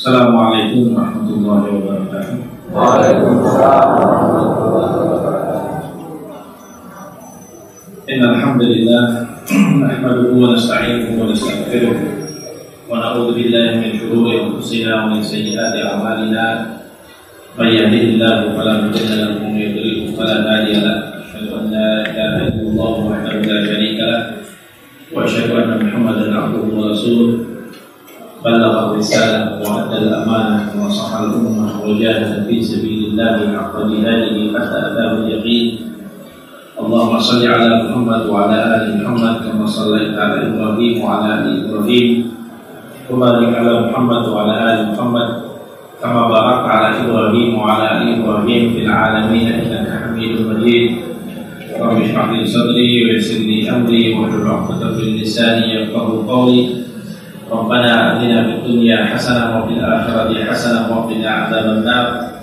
Assalamualaikum warahmatullahi wabarakatuh. Waalaikumsalam warahmatullahi wabarakatuh. Innal hamdalillah nahmaduhu wa nasta'inuhu wa nastaghfiruh wa na'udzu billahi min shururi anfusina wa min sayyiati a'malina. May yahdihillahu fala mudilla lahu wa may yudlil fala hadiya lahu. Asyhadu an la ilaha illallah wahdahu la syarika lahu wa asyhadu anna Muhammadan 'abduhu wa rasuluh. Ballagha risalah wa adda al-amanah wa nasaha al-ummah wa jahada fi sabilillah haqqa jihadihi hatta ataahu al-yaqin. Allahumma shalli ala Muhammad wa ala ali Muhammad kama shallaita ala Ibrahim wa ala ali Ibrahim wa barik ala Muhammad wa ala ali Muhammad kama barakta ala Ibrahim wa ala ali Ibrahim fil alamin innaka Hamidum Majid. Rabbi shrah li sadri wa yassir li amri wa hlul 'uqdatam min lisani yafqahu qawli. Rabbana atina fid dunya hasanah wa fil akhirati hasanah wa qina adzabannar.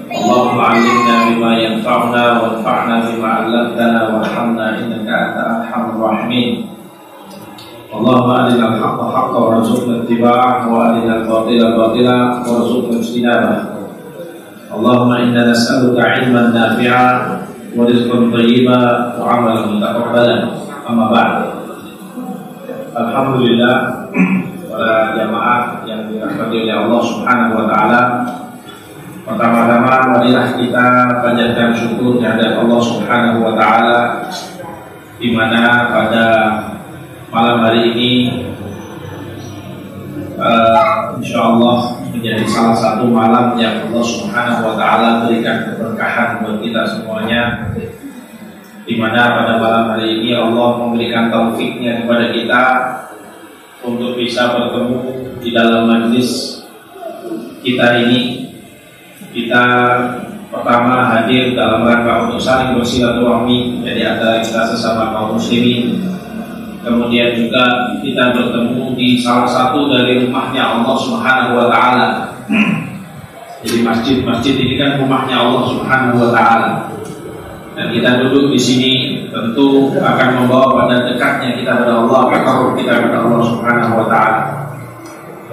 Allahumma 'allimna bima yanfa'una wanfa'na bima 'allamtana warhamna innaka antal arhamur rahimin. Allahumma arinal haqqa haqqan warzuqna ittiba'ah wa arinal batila batilan warzuqna ijtinabah. Allahumma inna nas'aluka 'ilman nafi'an wa rizqan thayyiban wa 'amalan mutaqabbalan. Amma ba'd. Alhamdulillah, para jamaah yang dirahmati oleh Allah Subhanahu wa taala. Pertama-tama marilah kita panjatkan syukur kehadirat Allah Subhanahu wa taala, di mana pada malam hari ini insyaallah menjadi salah satu malam yang Allah Subhanahu wa taala berikan keberkahan buat kita semuanya, di mana pada malam hari ini Allah memberikan taufiknya kepada kita untuk bisa bertemu di dalam majlis kita ini. Kita pertama hadir dalam rangka untuk saling bersilaturahmi jadi antara kita sesama kaum muslimin. Kemudian juga kita bertemu di salah satu dari rumahnya Allah Subhanahu wa taala. Jadi masjid ini kan rumahnya Allah Subhanahu wa taala. Dan kita duduk di sini tentu akan membawa pada dekatnya kita kepada Allah, takarrub kita kepada Allah Subhanahu wa taala.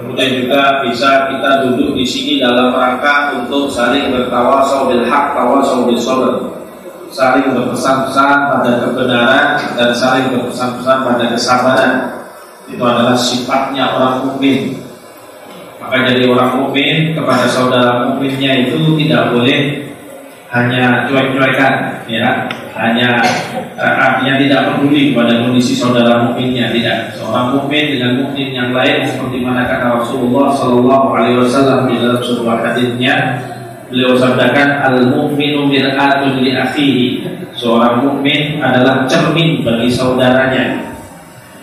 Kemudian juga bisa kita duduk di sini dalam rangka untuk saling bertawasau bil haq, tawasau bis sabr, saling berpesan-pesan pada kebenaran dan saling berpesan-pesan pada kesabaran. Itu adalah sifatnya orang mukmin. Maka jadi orang mukmin kepada saudara mukminnya itu tidak boleh hanya cuek-cuekan, ya, hanya artinya tidak peduli pada kondisi saudara mukminnya, tidak. Seorang mukmin dengan mukmin yang lain, seperti mana kata Rasulullah Sallallahu Alaihi Wasallam di dalam sebuah hadisnya, beliau sabdakan, al-mukminu mir'atun li akhihi. Seorang mukmin adalah cermin bagi saudaranya.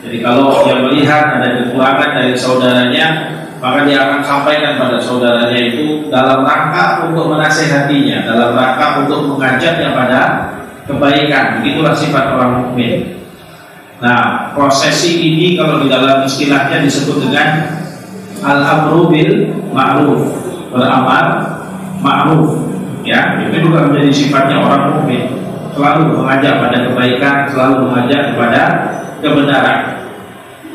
Jadi kalau dia melihat ada kekurangan dari saudaranya, maka dia akan sampaikan pada saudaranya itu dalam rangka untuk menasihatinya, dalam rangka untuk mengajaknya pada kebaikan. Begitulah sifat orang mukmin. Nah, prosesi ini kalau di dalam istilahnya disebut dengan al-amru bil ma'ruf, beramal ma'ruf. Ya, itu juga menjadi sifatnya orang mukmin. Selalu mengajak pada kebaikan, selalu mengajak kepada kebenaran.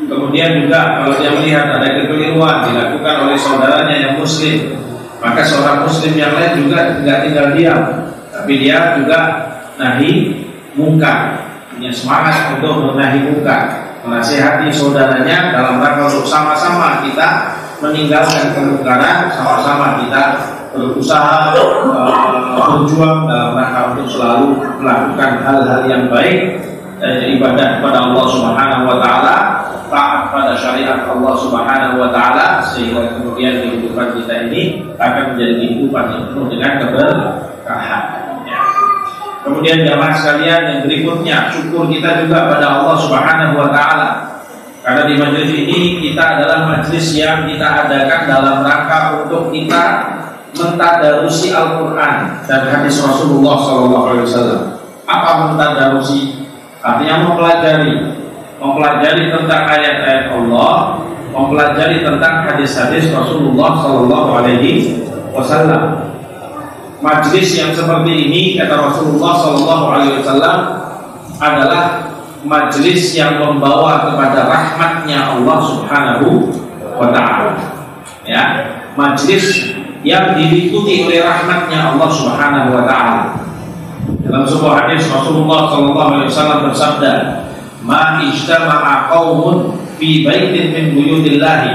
Kemudian juga kalau dia melihat ada kekeliruan dilakukan oleh saudaranya yang muslim, maka seorang muslim yang lain juga tidak tinggal diam, tapi dia juga nahi mungkar, punya semangat untuk menahi mungkar, menasihati saudaranya dalam rangka untuk sama-sama kita meninggalkan kemungkaran, sama-sama kita berusaha berjuang dalam rangka untuk selalu melakukan hal-hal yang baik dan ibadah kepada Allah Subhanahu wa taala, taat pada syariat Allah Subhanahu wa taala, sehingga kemudian kehidupan kita ini akan menjadi kehidupan yang penuh dengan keberkahan. Ya. Kemudian jamaah sekalian, yang berikutnya syukur kita juga pada Allah Subhanahu wa taala. Karena di majelis ini kita adalah majelis yang kita adakan dalam rangka untuk kita mentadarusi Al-Qur'an dan hadis Rasulullah sallallahu alaihi wasallam. Apa mentadarusi? Artinya mempelajari tentang ayat-ayat Allah, mempelajari tentang hadis-hadis Rasulullah Sallallahu Alaihi Wasallam. Majlis yang seperti ini, kata Rasulullah Sallallahu Alaihi Wasallam, adalah majlis yang membawa kepada rahmatnya Allah Subhanahu wa Ta'ala. Ya, majlis yang diliputi oleh rahmatnya Allah Subhanahu wa taala. Dalam sebuah hadis Rasulullah sallallahu alaihi wasallam bersabda, "Ma ijtama'a qaumun fi baitin min buyutillahi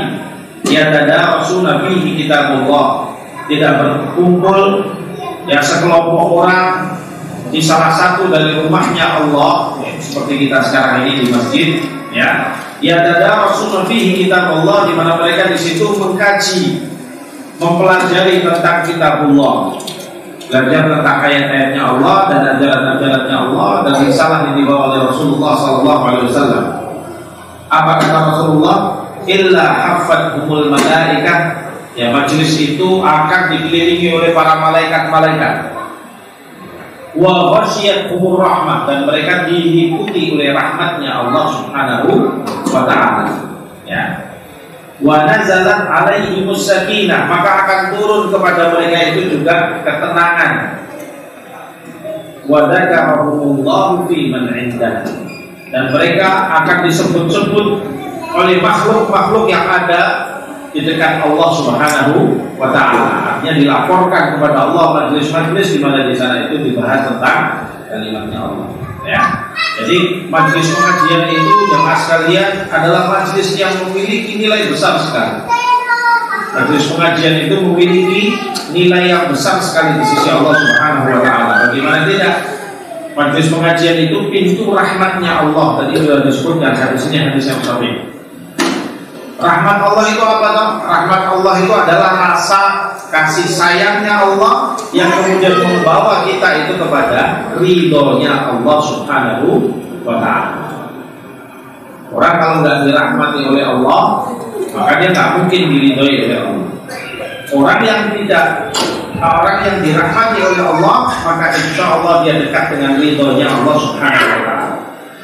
yatadarasuna fihi kitabullah." Tidak berkumpul ya sekelompok orang di salah satu dari rumahnya Allah, ya, seperti kita sekarang ini di masjid, ya. Yatadarasuna fihi kitabullah, di mana mereka di situ mengkaji, mempelajari tentang kitabullah, belajar tentang ayat-ayatnya Allah dan ajaran-ajarannya Allah dan risalah yang dibawa oleh Rasulullah SAW. Apa kata Rasulullah? Illa haffathumul malaikah. Ya, majelis itu akan dikelilingi oleh para malaikat-malaikat. Wa ghasyiyatuhur rahmah, dan mereka diliputi oleh rahmatnya Allah Subhanahu wa taala. Ya. Wa nazalat alaihimus sakinah, maka akan turun kepada mereka itu juga ketenangan. Wa dzakarahumullahu fi man 'indah, dan mereka akan disebut-sebut oleh makhluk-makhluk yang ada di dekat Allah Subhanahu wa taala. Artinya dilaporkan kepada Allah majelis-majelis di mana di sana itu dibahas tentang kalimatnya Allah. Ya. Jadi majelis pengajian itu jemaah sekalian adalah majelis yang memiliki nilai besar sekali. Majelis pengajian itu memiliki nilai yang besar sekali di sisi Allah Subhanahu wa taala. Bagaimana tidak? Majelis pengajian itu pintu rahmatnya Allah. Tadi sudah disebutkan hadisnya, hadis yang sahih. Rahmat Allah itu apa toh? Rahmat Allah itu adalah rasa kasih sayangnya Allah yang kemudian membawa kita itu kepada ridhonya Allah Subhanahu wa ta'ala. Orang kalau nggak dirahmati oleh Allah, maka dia nggak mungkin diridhoi oleh Allah. Orang yang dirahmati oleh Allah, maka insya Allah dia dekat dengan ridhonya Allah Subhanahu wa ta'ala.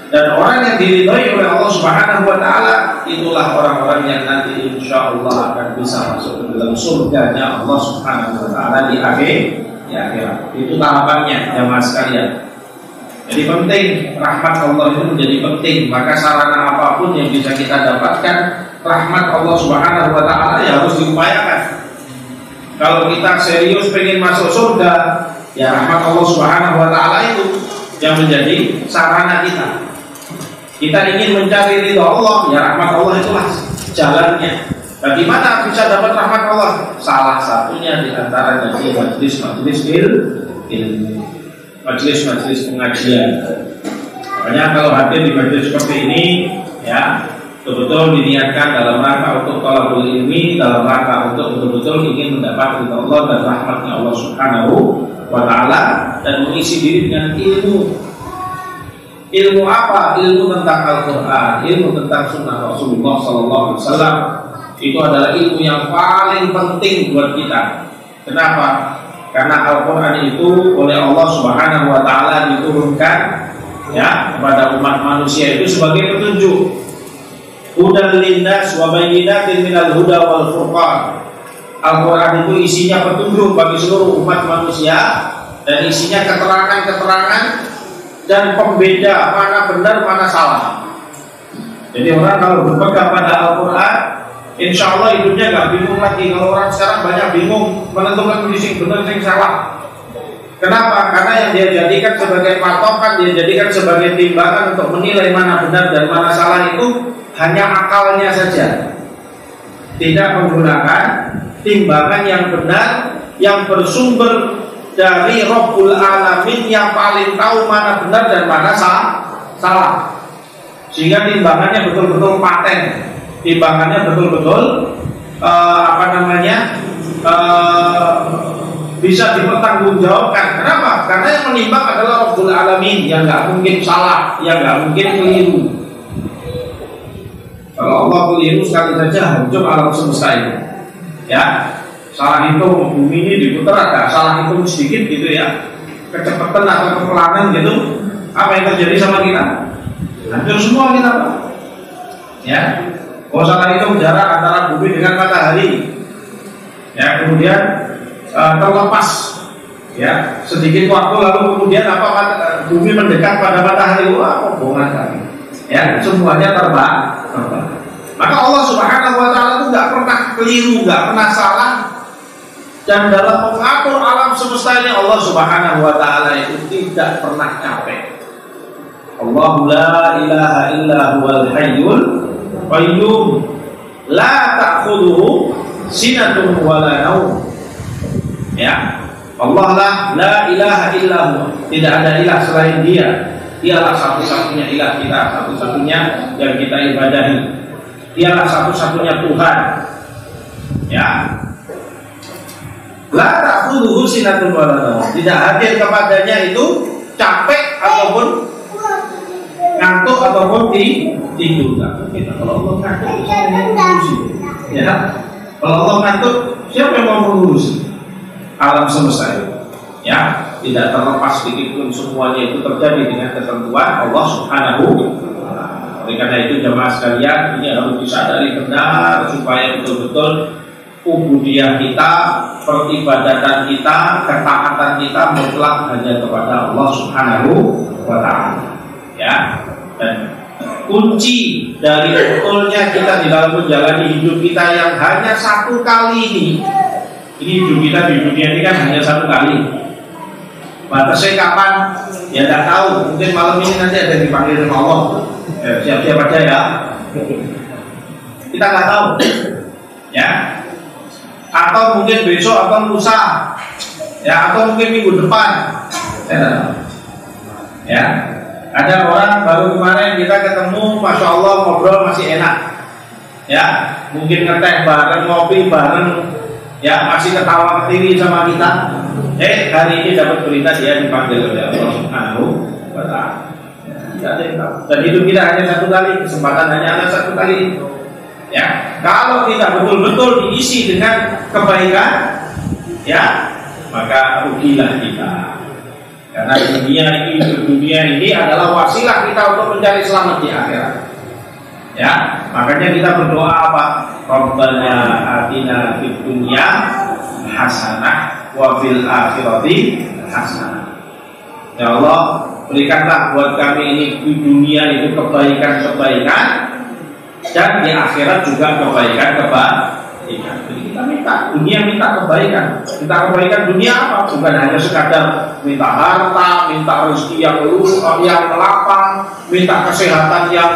Dan orang yang diridhoi oleh Allah Subhanahu wa taala, itulah orang-orang yang nanti insya Allah akan bisa masuk ke dalam surganya Allah Subhanahu wa taala di akhirat. Itu tahapannya jamaah sekalian. Jadi penting, rahmat Allah itu menjadi penting. Maka sarana apapun yang bisa kita dapatkan rahmat Allah Subhanahu wa taala ya harus diupayakan. Kalau kita serius pengen masuk surga, ya rahmat Allah Subhanahu wa taala itu yang menjadi sarana kita. Kita ingin mencari ridha Allah, ya rahmat Allah itulah jalannya. Bagaimana bisa dapat rahmat Allah? Salah satunya di antaranya di majelis-majelis ilmu, majelis-majelis pengajian. Makanya kalau hadir di majelis seperti ini, ya betul-betul diniatkan dalam rangka untuk thalabul ilmi, dalam rangka untuk betul-betul ingin mendapat ridha Allah dan rahmatnya Allah Subhanahu wa taala, dan mengisi diri dengan ilmu. Ilmu apa? Ilmu tentang Al-Quran, ilmu tentang Sunnah Rasulullah SAW. Itu adalah ilmu yang paling penting buat kita. Kenapa? Karena Al-Quran itu oleh Allah Subhanahu wa taala diturunkan ya kepada umat manusia itu sebagai petunjuk. Hudan linnas wa bayyinatin minal huda wal furqan. Al-Quran itu isinya petunjuk bagi seluruh umat manusia dan isinya keterangan-keterangan dan pembeda mana benar mana salah. Jadi orang kalau berpegang pada Al-Quran, insya Allah hidupnya gak bingung lagi. Kalau orang sekarang banyak bingung menentukan sing benar sing salah. Kenapa? Karena yang dia jadikan sebagai patokan, dia jadikan sebagai timbangan untuk menilai mana benar dan mana salah itu hanya akalnya saja. Tidak menggunakan timbangan yang benar yang bersumber dari Rabbul Alamin yang paling tahu mana benar dan mana salah. Sehingga timbangannya betul-betul paten, timbangannya betul-betul bisa dipertanggungjawabkan. Kenapa? Karena yang menimbang adalah Rabbul Alamin yang nggak mungkin salah, yang nggak mungkin keliru. Kalau Allah keliru sekali saja hancur alam semesta ini. Ya. Salah hitung bumi ini diputar, ada salah hitung sedikit gitu ya, kecepatan atau kepelanan gitu, apa yang terjadi sama kita? Hancur semua kita, Pak. Ya, kalau salah hitung jarak antara bumi dengan matahari, ya kemudian terlepas, ya sedikit waktu lalu kemudian bumi mendekat pada matahari, wah bohongan kali. Ya semuanya terbang. Maka Allah Subhanahu wa taala itu nggak pernah keliru, nggak pernah salah Dan dalam mengatur alam semesta ini Allah Subhanahu wa ta'ala itu tidak pernah capek. Allahu la ilaha illa huwal hayyul qayyum la ta'khudhuhu sinatun wa la naum. Ya, Allah lah la ilaha illa huwa, tidak ada ilah selain Dia. Dialah satu-satunya ilah kita, satu-satunya yang kita ibadahi. Dialah satu-satunya Tuhan. Ya. La ta'khudhuhu sinatun wa la naum. Tidak hadir kepadanya itu capek ataupun ngantuk ataupun tidur. Kita kalau Allah ngantuk, siapa yang mengurusi? Ya. Kalau Allah ngantuk, siapa yang mau mengurusi alam semesta itu? Ya, tidak terlepas sedikit pun semuanya itu terjadi dengan ketentuan Allah Subhanahu wa ta'ala. Oleh karena itu jemaah sekalian, ini harus disadari benar supaya betul-betul ubudiyah kita, peribadatan kita, ketaatan kita mutlak hanya kepada Allah Subhanahu wa ta'ala. Ya, dan kunci dari betulnya kita di dalam menjalani hidup kita yang hanya satu kali ini hidup kita di dunia ini kan hanya satu kali. Batasnya kapan? Ya tidak tahu. Mungkin malam ini nanti ada dipanggil sama Allah. Siap-siap aja ya. Kita nggak tahu. Ya. Atau mungkin besok atau lusa. Ya. Atau mungkin minggu depan. Ya. Ada orang baru kemarin kita ketemu, masya Allah ngobrol masih enak. Ya. Mungkin ngeteh bareng, ngopi bareng. Ya, masih ketawa ketiri sama kita. Hari ini dapat berita dia dipanggil oleh Allah Subhanahu wa ta'ala. Tidak ada yang tahu. Dan hidup kita hanya satu kali, kesempatan hanya ada satu kali. Ya, kalau kita betul-betul diisi dengan kebaikan, ya, maka rugilah kita. Karena dunia ini adalah wasilah kita untuk mencari selamat di akhirat. Ya, makanya kita berdoa apa? Rabbana atina fid dunya hasanah wa fil akhirati hasanah. Ya Allah, berikanlah buat kami ini di dunia itu kebaikan-kebaikan dan di akhirat juga kebaikan-kebaikan. Jadi kita minta dunia, minta kebaikan. Minta kebaikan dunia apa? Bukan hanya sekadar minta harta, minta rezeki yang lapang, minta kesehatan yang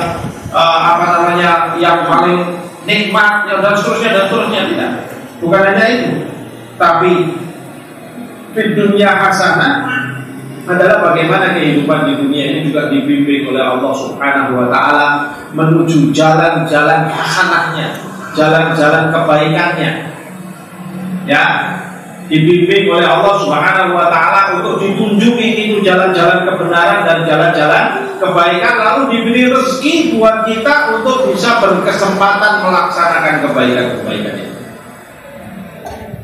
yang paling nikmat, dan seterusnya tidak. Bukan hanya itu, tapi di dunia hasanah adalah bagaimana kehidupan di dunia ini juga dibimbing oleh Allah Subhanahu wa ta'ala menuju jalan-jalan hasanahnya, jalan-jalan kebaikannya. Ya, dibimbing oleh Allah Subhanahu wa ta'ala untuk ditunjuki itu jalan-jalan kebenaran dan jalan-jalan kebaikan, lalu diberi rezeki buat kita untuk bisa berkesempatan melaksanakan kebaikan-kebaikan itu.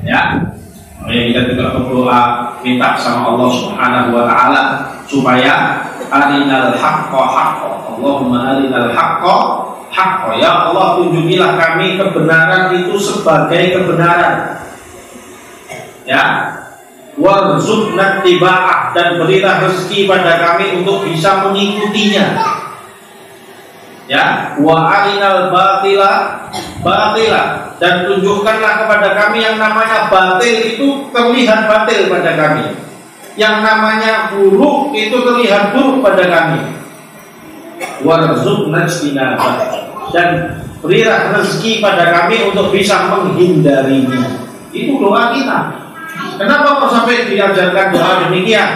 Ya, kita juga berdoa minta sama Allah Subhanahu wa ta'ala supaya arinal haqqa haqqa, Allahumma arinal haqqa haqqa, ya Allah tunjukilah kami kebenaran itu sebagai kebenaran. Ya, warzuqna tiba'ah, dan berilah rezeki pada kami untuk bisa mengikutinya. Ya, wa arinal batila batila, dan tunjukkanlah kepada kami yang namanya batil itu terlihat batil pada kami, yang namanya buruk itu terlihat buruk pada kami. Warzuqna istinabah, dan berilah rezeki pada kami untuk bisa menghindarinya. Itu doa kita. Kenapa kok sampai diajarkan doa demikian?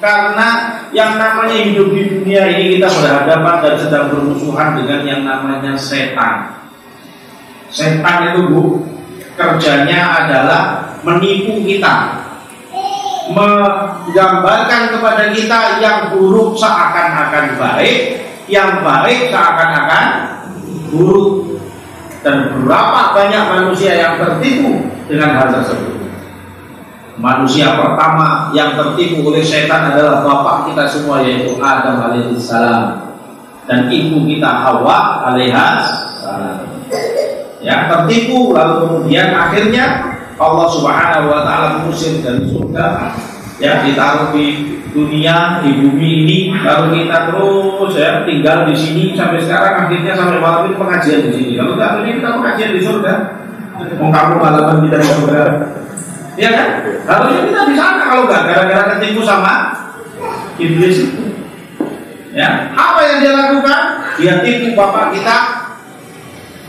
Karena yang namanya hidup di dunia ini kita berhadapan dan sedang bermusuhan dengan yang namanya setan. Setan itu kerjanya adalah menipu kita, menggambarkan kepada kita yang buruk seakan-akan baik, yang baik seakan-akan buruk. Dan berapa banyak manusia yang tertipu dengan hal tersebut. Manusia pertama yang tertipu oleh setan adalah bapak kita semua, yaitu Adam alaihissalam, dan ibu kita Hawa alaihissalam. Ya, tertipu, lalu kemudian akhirnya Allah Subhanahu wa ta'ala mengusir dari surga, ya, ditaruh di dunia, di bumi ini, lalu kita terus ya tinggal di sini sampai sekarang, akhirnya sampai malam ini pengajian di sini. Lalu akhirnya kita pengajian di surga. Kamu malaman tidak di surga. Ya kan? Harusnya kita di sana, kalau nggak gara-gara ketipu sama iblis itu. Ya, apa yang dia lakukan? Dia tipu bapak kita,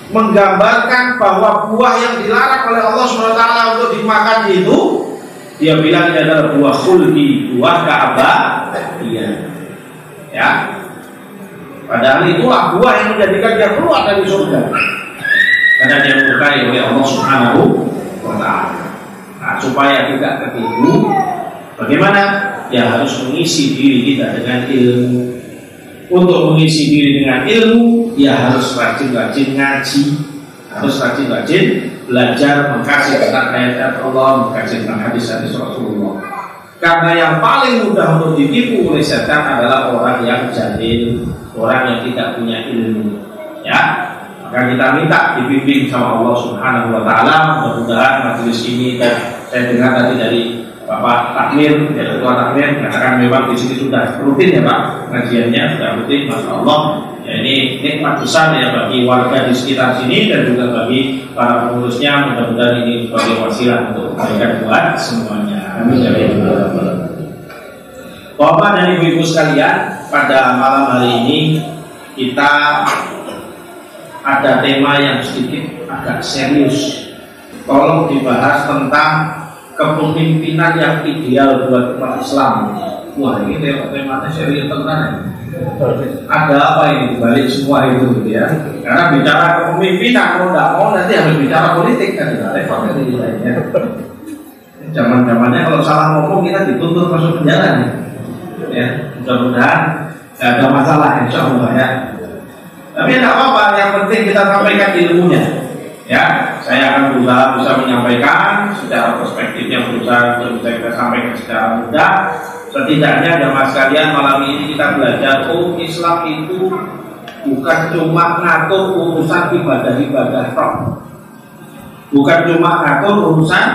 menggambarkan bahwa buah yang dilarang oleh Allah SWT untuk dimakan itu, dia bilang ini adalah buah khuldi, buah keabadian. Ya, padahal itulah buah yang menjadikan dia keluar dari surga, karena dia murkai oleh Allah Subhanahu wa Ta'ala. Nah, supaya tidak ketipu, bagaimana? Ya harus mengisi diri kita dengan ilmu. Untuk mengisi diri dengan ilmu, ya harus rajin-rajin ngaji, harus rajin-rajin belajar mengkaji tentang ayat Allah, mengkaji tentang hadis-hadis Rasulullah. Karena yang paling mudah untuk ditipu oleh setan adalah orang yang jahil, orang yang tidak punya ilmu. Ya, maka kita minta dibimbing sama Allah Subhanahu wa Ta'ala. Mudah-mudahan majelis ini, dan saya dengar tadi dari Bapak Takmir, ya, Ketua Takmir mengatakan memang di sini sudah rutin ya Pak, pengajiannya sudah rutin, Masya Allah. Ya, ini nikmat besar ya bagi warga di sekitar sini dan juga bagi para pengurusnya. Mudah-mudahan ini sebagai wasilah untuk kebaikan buat semuanya. Amin ya rabbal alamin. Bapak dan Ibu-ibu sekalian, pada malam hari ini kita ada tema yang sedikit agak serius. Tolong dibahas tentang kepemimpinan yang ideal buat umat Islam. Wah, ini temanya serius tenan. Ada apa ini dibalik semua itu, gitu ya? Karena bicara kepemimpinan, kalau nggak mau nanti harus bicara politik kan, repot kan ini lainnya. Zaman-zamannya kalau salah ngomong kita dituntut masuk penjara nih. Ya, mudah-mudahan nggak ada masalah, insya Allah ya. Tapi tidak apa-apa, yang penting kita sampaikan ilmunya. Ya, saya akan berusaha bisa menyampaikan secara perspektif yang berusaha bisa kita sampaikan secara mudah. Setidaknya jemaah sekalian, malam ini kita belajar, oh Islam itu bukan cuma ngatur urusan ibadah-ibadah tok, bukan cuma ngatur urusan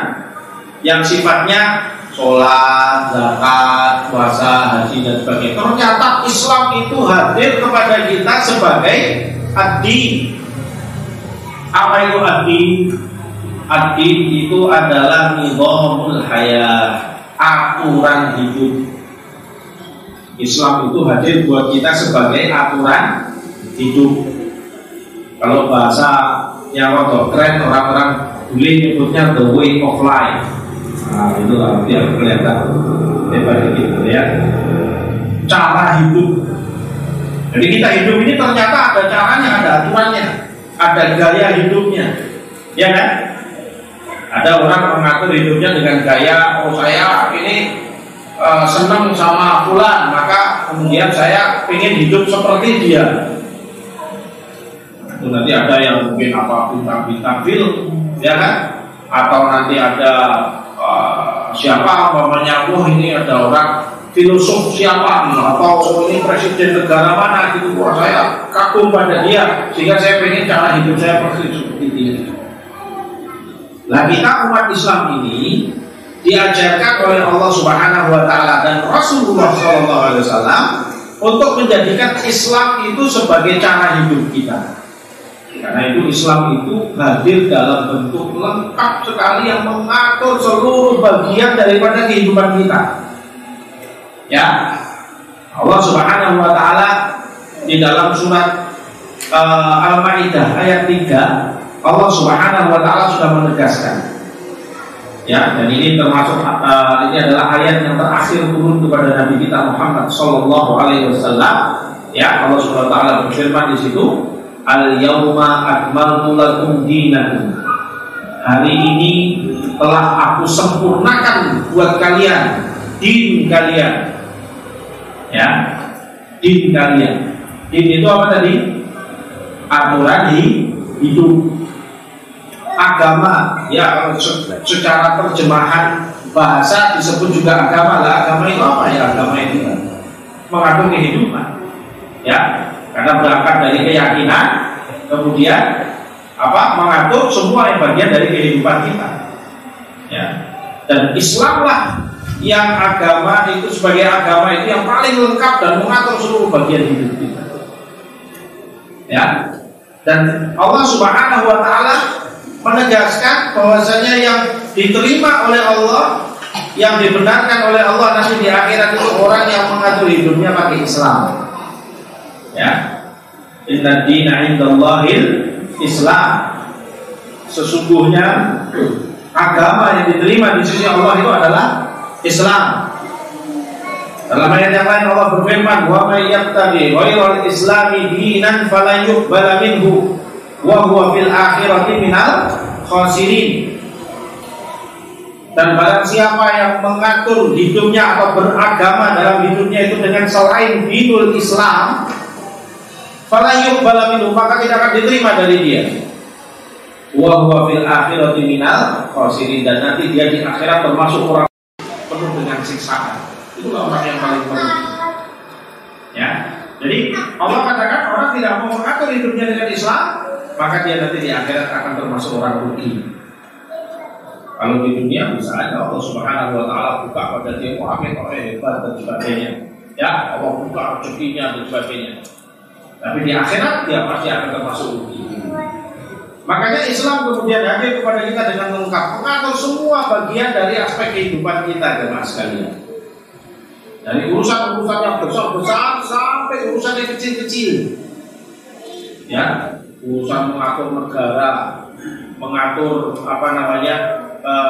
yang sifatnya sholat, zakat, puasa, haji dan sebagainya. Ternyata Islam itu hadir kepada kita sebagai ad-din. Apa itu ad-din? Ad-din itu adalah nizamul hayat, aturan hidup. Islam itu hadir buat kita sebagai aturan hidup. Kalau bahasa yang rada keren, orang-orang boleh nyebutnya the way of life. Nah, itu lah biar kelihatan hebat gitu ya. Cara hidup. Jadi kita hidup ini ternyata ada caranya, ada aturannya, ada gaya hidupnya, ya kan? Ada orang mengatur hidupnya dengan gaya, oh saya ini senang sama fulan, maka kemudian saya ingin hidup seperti dia. Itu nanti ada yang mungkin apa bintang-bintang film, ya kan? Atau nanti ada siapa namanya, wah ini ada orang filosof siapa, atau ini presiden negara mana gitu, wah saya kagum pada dia sehingga saya pengen cara hidup saya persis seperti dia. Nah, kita umat Islam ini diajarkan oleh Allah Subhanahu wa Ta'ala dan Rasulullah SAW untuk menjadikan Islam itu sebagai cara hidup kita. Karena itu Islam itu hadir dalam bentuk lengkap sekali yang mengatur seluruh bagian daripada kehidupan kita. Ya, Allah Subhanahu wa Ta'ala di dalam surat Al-Maidah ayat 3, Allah Subhanahu wa Ta'ala sudah menegaskan. Ya, dan ini termasuk ini adalah ayat yang terakhir turun kepada Nabi kita Muhammad sallallahu alaihi wasallam. Ya, Allah Subhanahu wa Ta'ala berfirman di situ, Al-yauma akmaltu lakum dinakum. Hari ini telah aku sempurnakan buat kalian din kalian. Ya, din kalian. Din itu apa tadi? Aturan hidup, agama. Ya, secara terjemahan bahasa disebut juga agama. Lah, agama itu apa ya? Agama itu mengatur kehidupan. Ya, karena berangkat dari keyakinan, kemudian apa? Mengatur semua yang bagian dari kehidupan kita. Ya, dan Islamlah yang agama itu sebagai agama itu yang paling lengkap dan mengatur seluruh bagian hidup kita. Ya, dan Allah Subhanahu wa Ta'ala menegaskan bahwasanya yang diterima oleh Allah, yang dibenarkan oleh Allah nanti di akhirat itu orang yang mengatur hidupnya pakai Islam. Ya, inna dina indallahil Islam. Sesungguhnya agama yang diterima di sisi Allah itu adalah Islam. Dalam ayat yang lain Allah berfirman, wa may yabtaghi ghairal islami dinan falan yuqbala minhu wa huwa fil akhirati minal khasirin. Dan barang siapa yang mengatur hidupnya atau beragama dalam hidupnya itu dengan selain dinul Islam, falan yuqbala minhu, maka tidak akan diterima dari dia. Wa huwa fil akhirati minal khasirin, dan nanti dia di akhirat termasuk orang penuh dengan siksaan. Itulah orang yang paling perlu. Ya, jadi Allah katakan orang tidak mau mengatur hidupnya dengan Islam, maka dia nanti di akhirat akan termasuk orang rugi. Kalau di dunia bisa aja Allah Subhanahu Wa Taala buka pada dia, hebat dan sebagainya. Ya, Allah buka rezekinya dan sebagainya. Tapi di akhirat dia pasti akan termasuk rugi. Makanya Islam kemudian hadir kepada kita dengan lengkap, mengatur semua bagian dari aspek kehidupan kita, jemaah sekalian. Dari urusan-urusan yang besar-besar sampai urusan yang kecil-kecil. Ya, urusan mengatur negara, mengatur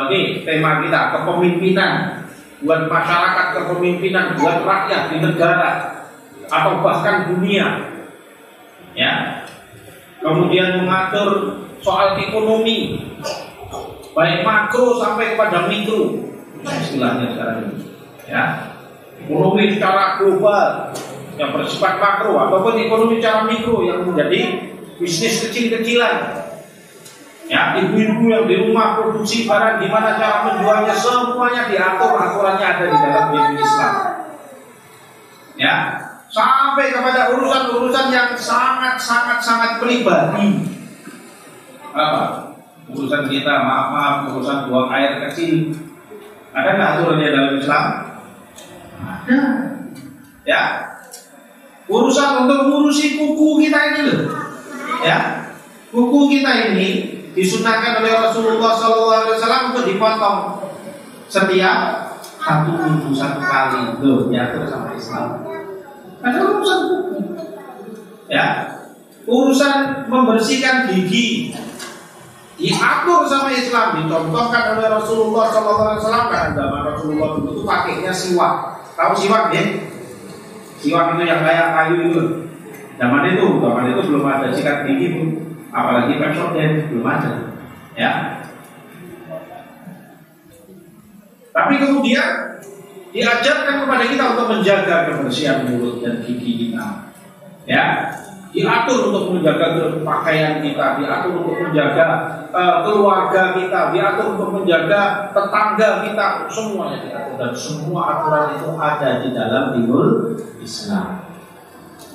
ini tema kita, kepemimpinan, buat masyarakat, kepemimpinan buat rakyat di negara atau bahkan dunia. Ya. Kemudian mengatur soal ekonomi, baik makro sampai kepada mikro, istilahnya sekarang ini. Ya. Ekonomi secara global yang bersifat makro ataupun ekonomi secara mikro yang menjadi bisnis kecil-kecilan. Ya, ibu-ibu yang di rumah produksi barang, gimana cara menjualnya, semuanya diatur, aturannya ada di dalam dini Islam. Ya, sampai kepada urusan-urusan yang sangat pribadi. Apa? Urusan kita, maaf, urusan buang air kecil. Ada nggak aturannya dalam Islam? Ada. Ya, urusan untuk ngurusi kuku kita ini loh. Ya, kuku kita ini disunahkan oleh Rasulullah SAW untuk dipotong setiap 1 minggu 1 kali. Loh, diatur sama Islam. Ada urusan kuku. Ya, urusan membersihkan gigi diatur sama Islam, dicontohkan oleh Rasulullah SAW. Karena zaman Rasulullah itu pakainya siwak. Tahu siwak ya? Siwak itu yang kayak kayu itu. Zaman itu belum ada sikat gigi pun, apalagi Pepsodent belum ada. Ya. Tapi kemudian diajarkan kepada kita untuk menjaga kebersihan mulut dan gigi kita. Ya. Diatur untuk menjaga pakaian kita, diatur untuk menjaga keluarga kita, diatur untuk menjaga tetangga kita, semuanya diatur, dan semua aturan itu ada di dalam dinul Islam.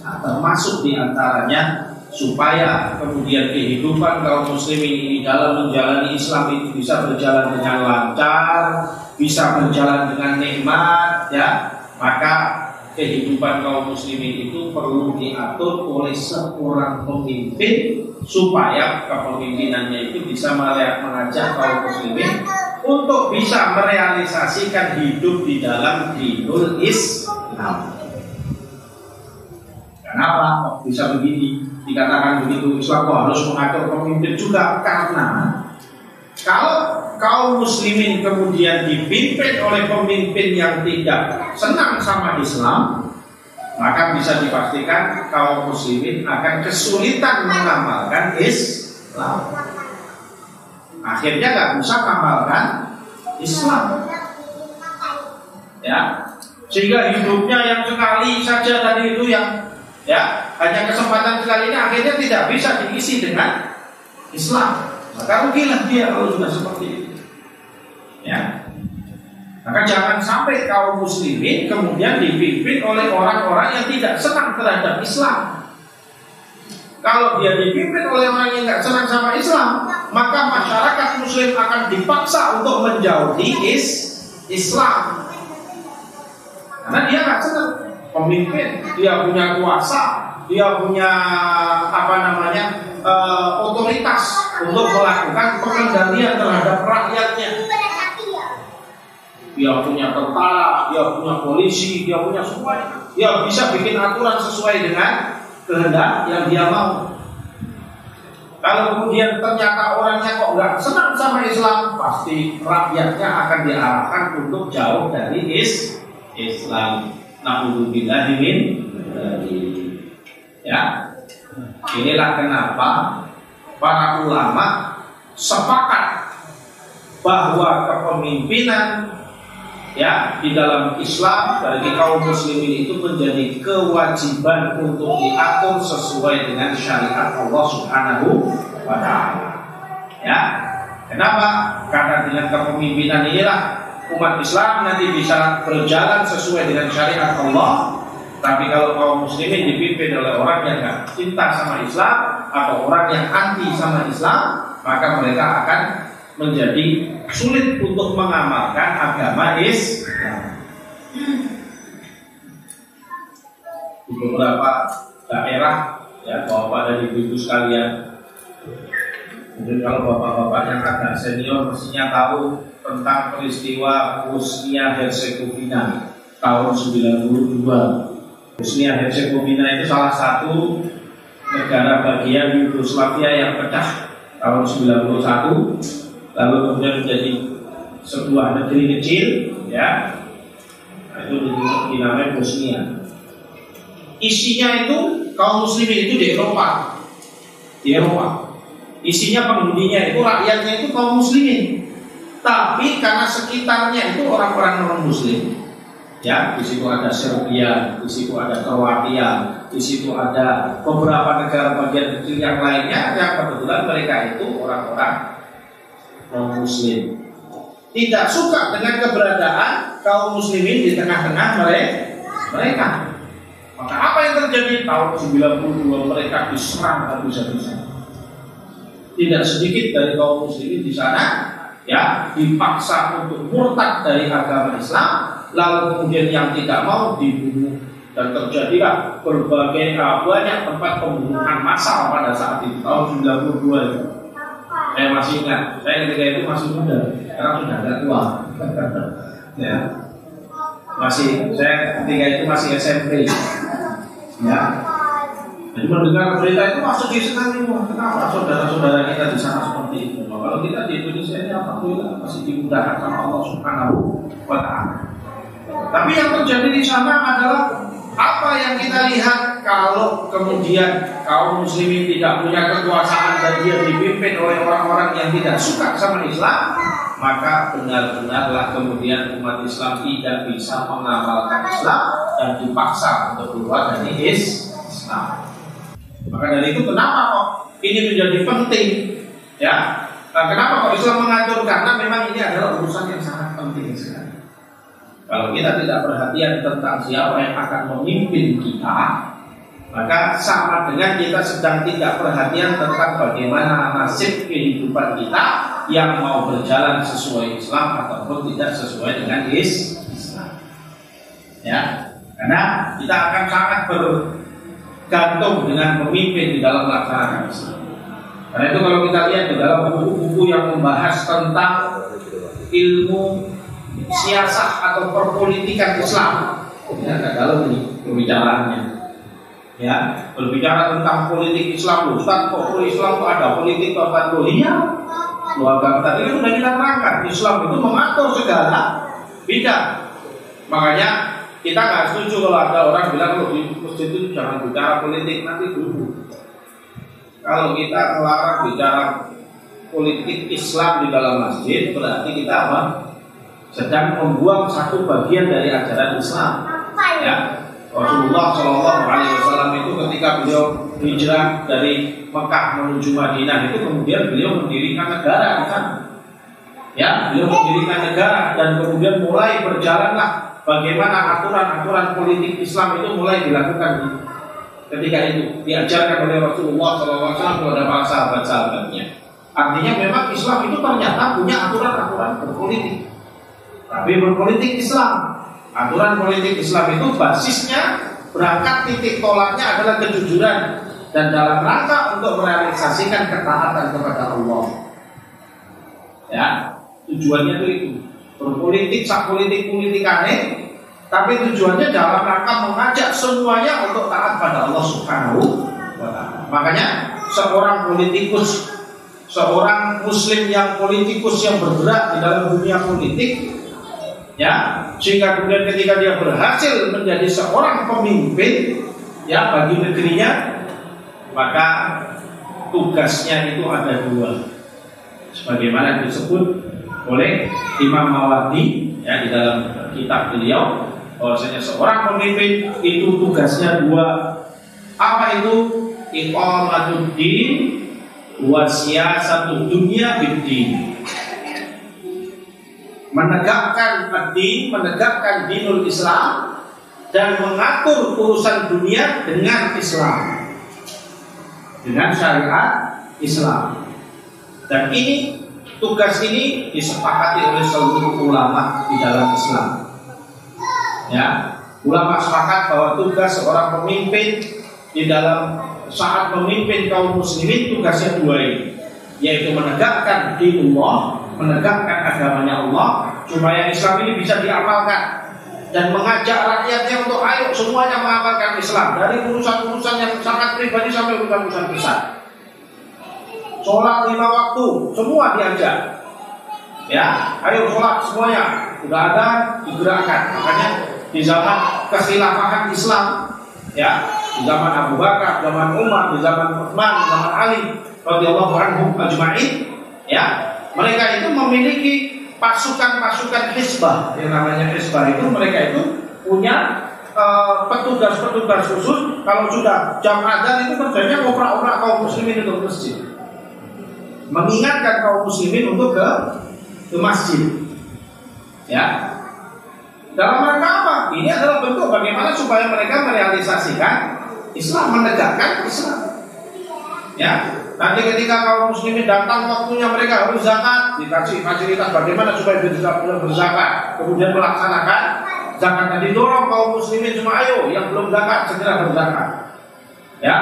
Nah, termasuk diantaranya supaya kemudian kehidupan kaum muslimin ini dalam menjalani Islam itu bisa berjalan dengan lancar, bisa berjalan dengan nikmat, ya, maka kehidupan kaum muslimin itu perlu diatur oleh seorang pemimpin supaya kepemimpinannya itu bisa mengajak kaum muslimin untuk bisa merealisasikan hidup di dalam dinul Islam. Kenapa kok bisa begini? Dikatakan begitu, Islam kok harus mengatur pemimpin juga? Karena kalau kaum muslimin kemudian dipimpin oleh pemimpin yang tidak senang sama Islam, maka bisa dipastikan kaum muslimin akan kesulitan mengamalkan Islam. Akhirnya nggak bisa mengamalkan Islam. Ya, sehingga hidupnya yang sekali saja tadi itu yang hanya kesempatan sekali ini akhirnya tidak bisa diisi dengan Islam. Maka rugilah dia kalau sudah seperti itu. Ya. Maka jangan sampai kaum muslimin kemudian dipimpin oleh orang-orang yang tidak senang terhadap Islam. Kalau dia dipimpin oleh orang yang tidak senang sama Islam, maka masyarakat muslim akan dipaksa untuk menjauhi Islam. Karena dia nggak senang pemimpin, dia punya kuasa, dia punya otoritas untuk melakukan pengendalian terhadap rakyatnya. Dia punya tentara, dia punya polisi, dia punya semuanya. Dia bisa bikin aturan sesuai dengan kehendak yang dia mau. Kalau kemudian ternyata orangnya kok nggak senang sama Islam, pasti rakyatnya akan diarahkan untuk jauh dari Islam. Na'udzubillahi min ya. Inilah kenapa para ulama sepakat bahwa kepemimpinan ya di dalam Islam bagi kaum muslimin itu menjadi kewajiban untuk diatur sesuai dengan syariat Allah Subhanahu wa taala. Ya. Kenapa? Karena dengan kepemimpinan inilah umat Islam nanti bisa berjalan sesuai dengan syariat Allah. Tapi kalau kaum muslimin dipimpin oleh orang yang gak cinta sama Islam atau orang yang anti sama Islam, maka mereka akan menjadi sulit untuk mengamalkan agama Islam. Di beberapa daerah, ya bapak dan ibu-ibu sekalian, mungkin kalau bapak-bapak yang agak senior mestinya tahu tentang peristiwa Bosnia Herzegovina tahun 92. Bosnia Herzegovina itu salah satu negara bagian Yugoslavia yang pecah tahun 91, lalu kemudian menjadi sebuah negeri kecil, ya, itu dinamai Bosnia. Isinya itu kaum muslimin itu di Eropa, Isinya penghuninya itu rakyatnya itu kaum muslimin, tapi karena sekitarnya itu orang-orang non muslim. Ya, di situ ada Serbia, di situ ada Kroasia, di situ ada beberapa negara bagian kecil yang lainnya yang kebetulan mereka itu orang-orang non-muslim. Tidak suka dengan keberadaan kaum muslimin di tengah-tengah mereka. Maka apa yang terjadi? Tahun 92 mereka diserang habis-habisan. Tidak sedikit dari kaum muslimin di sana ya dipaksa untuk murtad dari agama Islam, lalu kemudian yang tidak mau dibunuh, dan terjadilah berbagai banyak tempat pembunuhan massal pada saat itu tahun 92 itu. Saya masih ingat, saya ketika itu masih muda, sekarang sudah agak tua. Ya, saya ketika itu masih SMP. Ya, jadi mendengar berita itu masuk di sekali, kenapa saudara-saudara kita di sana seperti itu? Kalau kita di Indonesia ini alhamdulillah masih dimudahkan sama Allah Subhanahu wa taala. Tapi yang terjadi di sana adalah apa yang kita lihat kalau kemudian kaum muslimin tidak punya kekuasaan dan dia dipimpin oleh orang-orang yang tidak suka sama Islam, maka benar-benarlah kemudian umat Islam tidak bisa mengamalkan Islam dan dipaksa untuk keluar dari Islam. Maka dari itu kenapa kok ini menjadi penting, ya? Kenapa kok Islam mengatur? Karena memang ini adalah urusan yang sangat penting sekali. Kalau kita tidak perhatian tentang siapa yang akan memimpin kita, maka sama dengan kita sedang tidak perhatian tentang bagaimana nasib kehidupan kita yang mau berjalan sesuai Islam ataupun tidak sesuai dengan Islam. Ya, karena kita akan sangat bergantung dengan pemimpin di dalam melaksanakan Islam. Karena itu kalau kita lihat di dalam buku-buku yang membahas tentang ilmu siasah atau perpolitikan Islam, ya, dalam ini pembicaraannya, ya, berbicara tentang politik Islam. Ustaz, kok Islam itu ada politik apa? Iya, keluarga tadi kan sudah kita terangkan, Islam itu mengatur segala bidang. Makanya kita nggak setuju kalau ada orang bilang kalau di masjid itu jangan bicara politik, nanti dulu. Kalau kita melarang bicara politik Islam di dalam masjid, berarti kita apa? Sedang membuang satu bagian dari ajaran Islam. Ya, Rasulullah SAW itu ketika beliau hijrah dari Mekah menuju Madinah itu kemudian beliau mendirikan negara di sana. Ya, beliau mendirikan negara dan kemudian mulai berjalanlah bagaimana aturan-aturan politik Islam itu mulai dilakukan. Ketika itu diajarkan oleh Rasulullah SAW kepada para sahabat-sahabatnya. Artinya memang Islam itu ternyata punya aturan-aturan berpolitik. Tapi berpolitik Islam, aturan politik Islam itu basisnya berangkat titik tolaknya adalah kejujuran dan dalam rangka untuk merealisasikan ketaatan kepada Allah. Ya, tujuannya itu berpolitik, sak politik aneh, tapi tujuannya dalam rangka mengajak semuanya untuk taat pada Allah Subhanahu wa Ta'ala. Makanya seorang politikus, seorang muslim yang politikus yang bergerak di dalam dunia politik, ya, sehingga kemudian ketika dia berhasil menjadi seorang pemimpin, ya, bagi negerinya, maka tugasnya itu ada dua, sebagaimana disebut oleh Imam Mawardi, ya, di dalam kitab beliau, bahwasanya seorang pemimpin itu tugasnya dua. Apa itu? Iqamatuddin wa siyasatud dunya biddin. Menegakkan ad-din, menegakkan dinul Islam, dan mengatur urusan dunia dengan Islam, dengan syariat Islam. Dan ini, tugas ini disepakati oleh seluruh ulama di dalam Islam. Ya, ulama sepakat bahwa tugas seorang pemimpin di dalam saat memimpin kaum muslimin tugasnya dua ini, yaitu menegakkan dinullah, menegakkan agamanya Allah, supaya Islam ini bisa diamalkan, dan mengajak rakyatnya untuk ayo semuanya mengamalkan Islam, dari urusan-urusan yang sangat pribadi sampai urusan-urusan besar. Sholat 5 waktu, semua diajak. Ya, ayo sholat semuanya, sudah ada digerakkan. Makanya di zaman kekhilafahan Islam, ya, di zaman Abu Bakar, zaman Umar, di zaman Utsman, di zaman Ali radhiyallahu anhum ajma'in, ya, mereka itu memiliki pasukan-pasukan hizbah. Yang namanya hizbah itu, mereka itu punya petugas-petugas khusus. Kalau sudah jam adzan itu kerjanya ngoprak-oprak kaum muslimin untuk masjid, mengingatkan kaum muslimin untuk ke masjid. Ya, dalam rangka apa? Ini adalah bentuk bagaimana supaya mereka merealisasikan Islam, menegakkan Islam. Ya, nanti ketika kaum muslimin datang waktunya mereka harus zakat, dikasih fasilitas bagaimana supaya bisa berzakat, kemudian melaksanakan zakat. Dan didorong kaum muslimin semua, ayo yang belum zakat segera berzakat. Ya,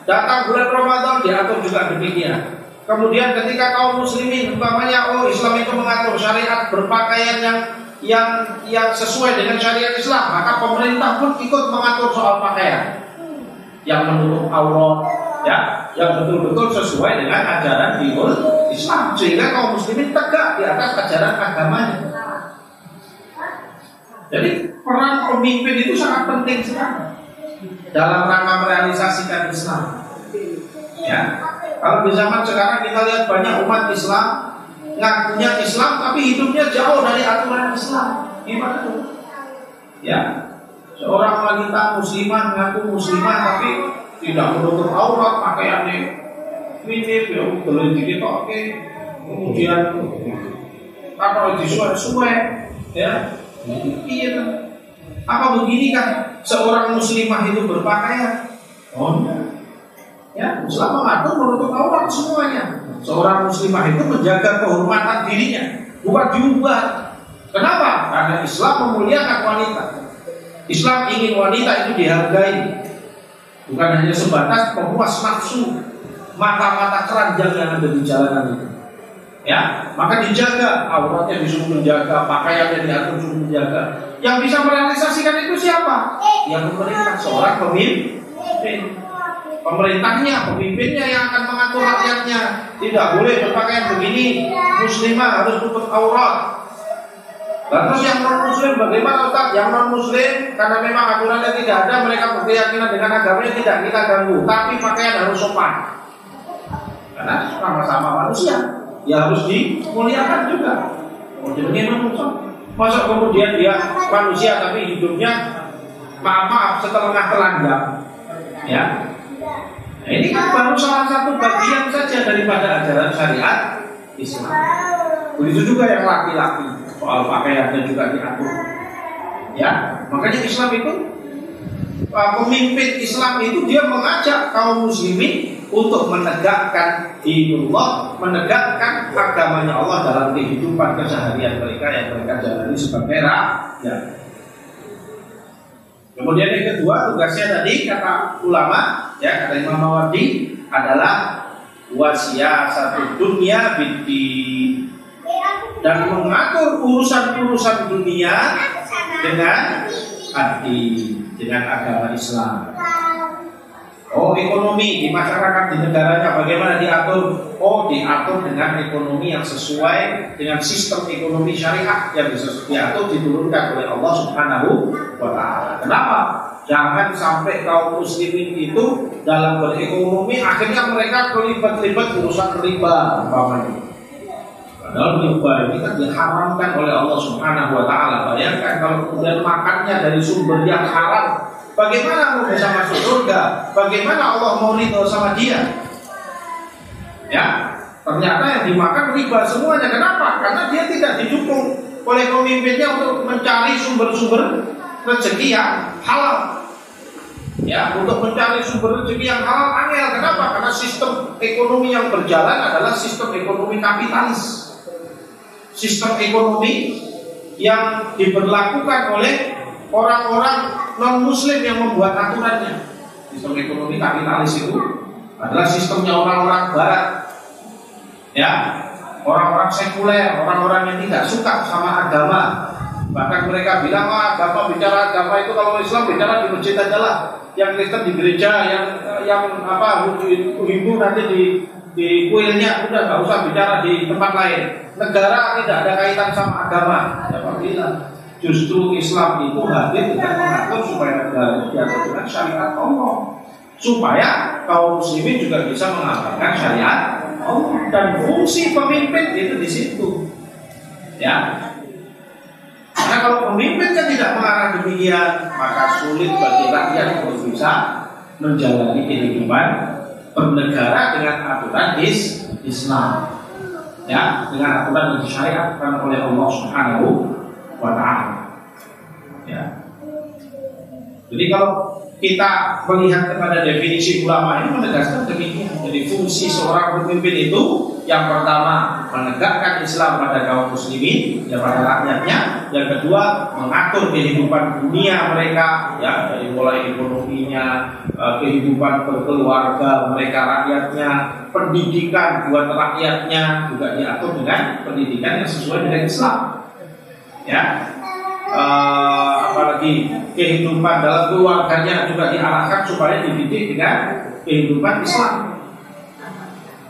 datang bulan Ramadan diatur juga demikian. Kemudian ketika kaum muslimin umpamanya, oh Islam itu mengatur syariat berpakaian yang sesuai dengan syariat Islam, maka pemerintah pun ikut mengatur soal pakaian yang menutup aurat, ya, yang betul-betul sesuai dengan ajaran dinul Islam, sehingga kaum muslimin tegak di atas ajaran agamanya. Jadi peran pemimpin itu sangat penting sekali dalam rangka merealisasikan Islam. Ya, kalau di zaman sekarang kita lihat banyak umat Islam ngakunya Islam tapi hidupnya jauh dari aturan Islam. Gimana tuh? Ya, seorang wanita muslimah ngaku muslimah tapi tidak menutup aurat, pakaiannya mirip, ya boleh dikit oke. Kemudian apa disuai-suai, ya. Iya kan? Apa begini kan seorang muslimah itu berpakaian? Oh enggak. Ya, Islam mengatur menutup aurat semuanya. Seorang muslimah itu menjaga kehormatan dirinya, bukan diubah. Kenapa? Karena Islam memuliakan wanita. Islam ingin wanita itu dihargai, bukan hanya sebatas pemuas nafsu mata-mata keranjang yang ada di jalanan itu. Ya, maka dijaga auratnya, disuruh menjaga, pakaiannya diatur disuruh menjaga. Yang bisa merealisasikan itu siapa? Yang pemerintah, seorang pemimpin. Pemerintahnya, pemimpinnya yang akan mengatur rakyatnya. Tidak boleh berpakaian begini, muslimah harus tutup aurat. Lalu yang non muslim bagaimana Ustaz? Yang non muslim karena memang aturannya tidak ada, mereka berkeyakinan dengan agamanya tidak kita ganggu, tapi pakaian harus sopan. Karena sama-sama manusia, ya harus dimuliakan juga. Kemudian masa kemudian dia manusia tapi hidupnya maaf setengah telanjang, ya. Nah, ini kan baru salah satu bagian saja daripada ajaran syariat Islam. Begitu juga yang laki-laki, soal pakaiannya juga diatur. Ya, makanya Islam itu, pemimpin Islam itu dia mengajak kaum muslimin untuk menegakkan dinullah, menegakkan agamanya Allah dalam kehidupan keseharian mereka yang mereka jalani sebagai rakyat. Kemudian yang kedua, tugasnya tadi kata ulama, ya kata Imam Mawardi adalah wasiyasatu dunya biddi, dan mengatur urusan-urusan dunia dengan hati, dengan agama Islam. Oh, ekonomi di masyarakat, di negaranya bagaimana diatur? Oh, diatur dengan ekonomi yang sesuai dengan sistem ekonomi syariah yang bisa diatur, diturunkan oleh Allah Subhanahu wa ta'ala. Kenapa? Jangan sampai kaum muslimin itu dalam berekonomi akhirnya mereka terlibat urusan riba umpamanya. Padahal riba ini kan diharamkan oleh Allah Subhanahu wa ta'ala. Bayangkan kalau kemudian makannya dari sumber yang haram, bagaimana mau bisa masuk surga? Bagaimana Allah mau ridho sama dia? Ya, ternyata yang dimakan riba semuanya. Kenapa? Karena dia tidak didukung oleh pemimpinnya untuk mencari sumber-sumber rezeki yang halal. Ya, untuk mencari sumber rezeki yang halal angel. Kenapa? Karena sistem ekonomi yang berjalan adalah sistem ekonomi kapitalis. Sistem ekonomi yang diberlakukan oleh orang-orang non-muslim yang membuat aturannya. Sistem ekonomi kapitalis itu adalah sistemnya orang-orang barat, ya, orang-orang sekuler, orang-orang yang tidak suka sama agama. Bahkan mereka bilang, agama, bicara agama itu kalau Islam bicara di masjid aja lah, yang Kristen di gereja, yang Hindu nanti di kuilnya, udah nggak usah bicara di tempat lain. Negara tidak ada kaitan sama agama. Siapa bilang? Justru Islam itu hadir dengan mengatur supaya negara diatur dengan syariat Allah, supaya kaum muslimin juga bisa mengamalkan syariat Allah. Dan fungsi pemimpin itu di situ, ya. Karena kalau pemimpin kan tidak mengarah demikian, maka sulit bagi rakyat untuk bisa menjalani kehidupan bernegara dengan aturan Islam, ya, dengan aturan yang disyariatkan oleh Allah Subhanahu wa ta'ala. Ya. Jadi kalau kita melihat kepada definisi ulama ini menegaskan demikian. Jadi fungsi seorang pemimpin itu yang pertama menegakkan Islam pada kaum muslimin, ya, pada rakyatnya. Yang kedua mengatur kehidupan dunia mereka, ya, dari mulai ekonominya, kehidupan berkeluarga mereka rakyatnya, pendidikan buat rakyatnya juga diatur dengan pendidikan yang sesuai dengan Islam. Ya, apalagi kehidupan dalam keluarganya juga diarahkan supaya dididik dengan kehidupan Islam.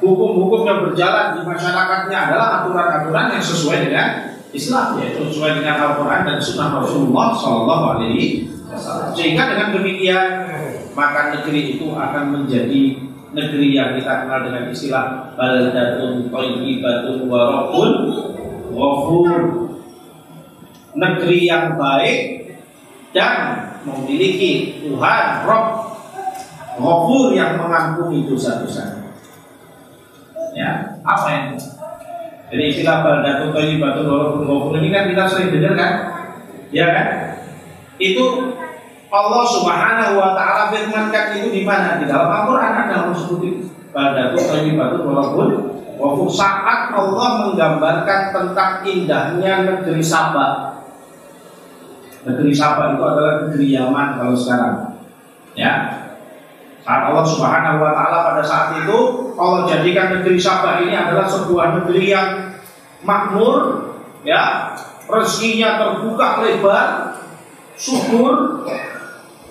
Hukum-hukum yang berjalan di masyarakatnya adalah aturan-aturan yang sesuai dengan Islam, yaitu sesuai dengan Al-Quran dan Sunnah Rasulullah Sallallahu Alaihi Wasallam. Sehingga dengan demikian maka negeri itu akan menjadi negeri yang kita kenal dengan istilah baldatun thayyibatun wa rabbun ghafur, negeri yang baik dan memiliki Tuhan Rabb Ghafur yang mengampuni dosa-dosa. Ya, apa yang? Jadi istilah baldatun thayyibatun wa rabbun ghafur ini kan kita sering dengar kan? Ya kan? Itu Allah Subhanahu wa ta'ala firmankan itu di mana? Di dalam Al-Qur'an ada disebut baldatun thayyibatun wa rabbun ghafur. Saat Allah menggambarkan tentang indahnya negeri Saba. Negeri Saba itu adalah negeri Yaman kalau sekarang, ya. Saat Allah Subhanahu wa ta'ala pada saat itu Allah jadikan negeri Saba ini adalah sebuah negeri yang makmur, ya, rezekinya terbuka lebar, subur,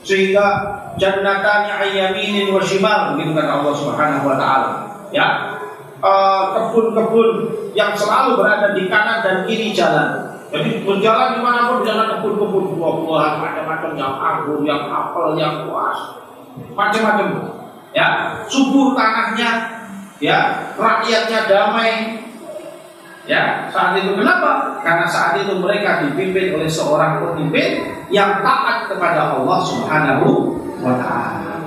sehingga jannatani ayyaminin wa shimal, begitu kata Allah Subhanahu wa ta'ala, ya. Kebun-kebun yang selalu berada di kanan dan kiri jalan. Jadi berjalan dimanapun jalan kebun-kebun, buah-buahan macam-macam, yang anggur, yang apel, yang buah, macam-macam, ya, subur tanahnya, ya, rakyatnya damai, ya. Saat itu kenapa? Karena saat itu mereka dipimpin oleh seorang pemimpin yang taat kepada Allah Subhanahu wa ta'ala,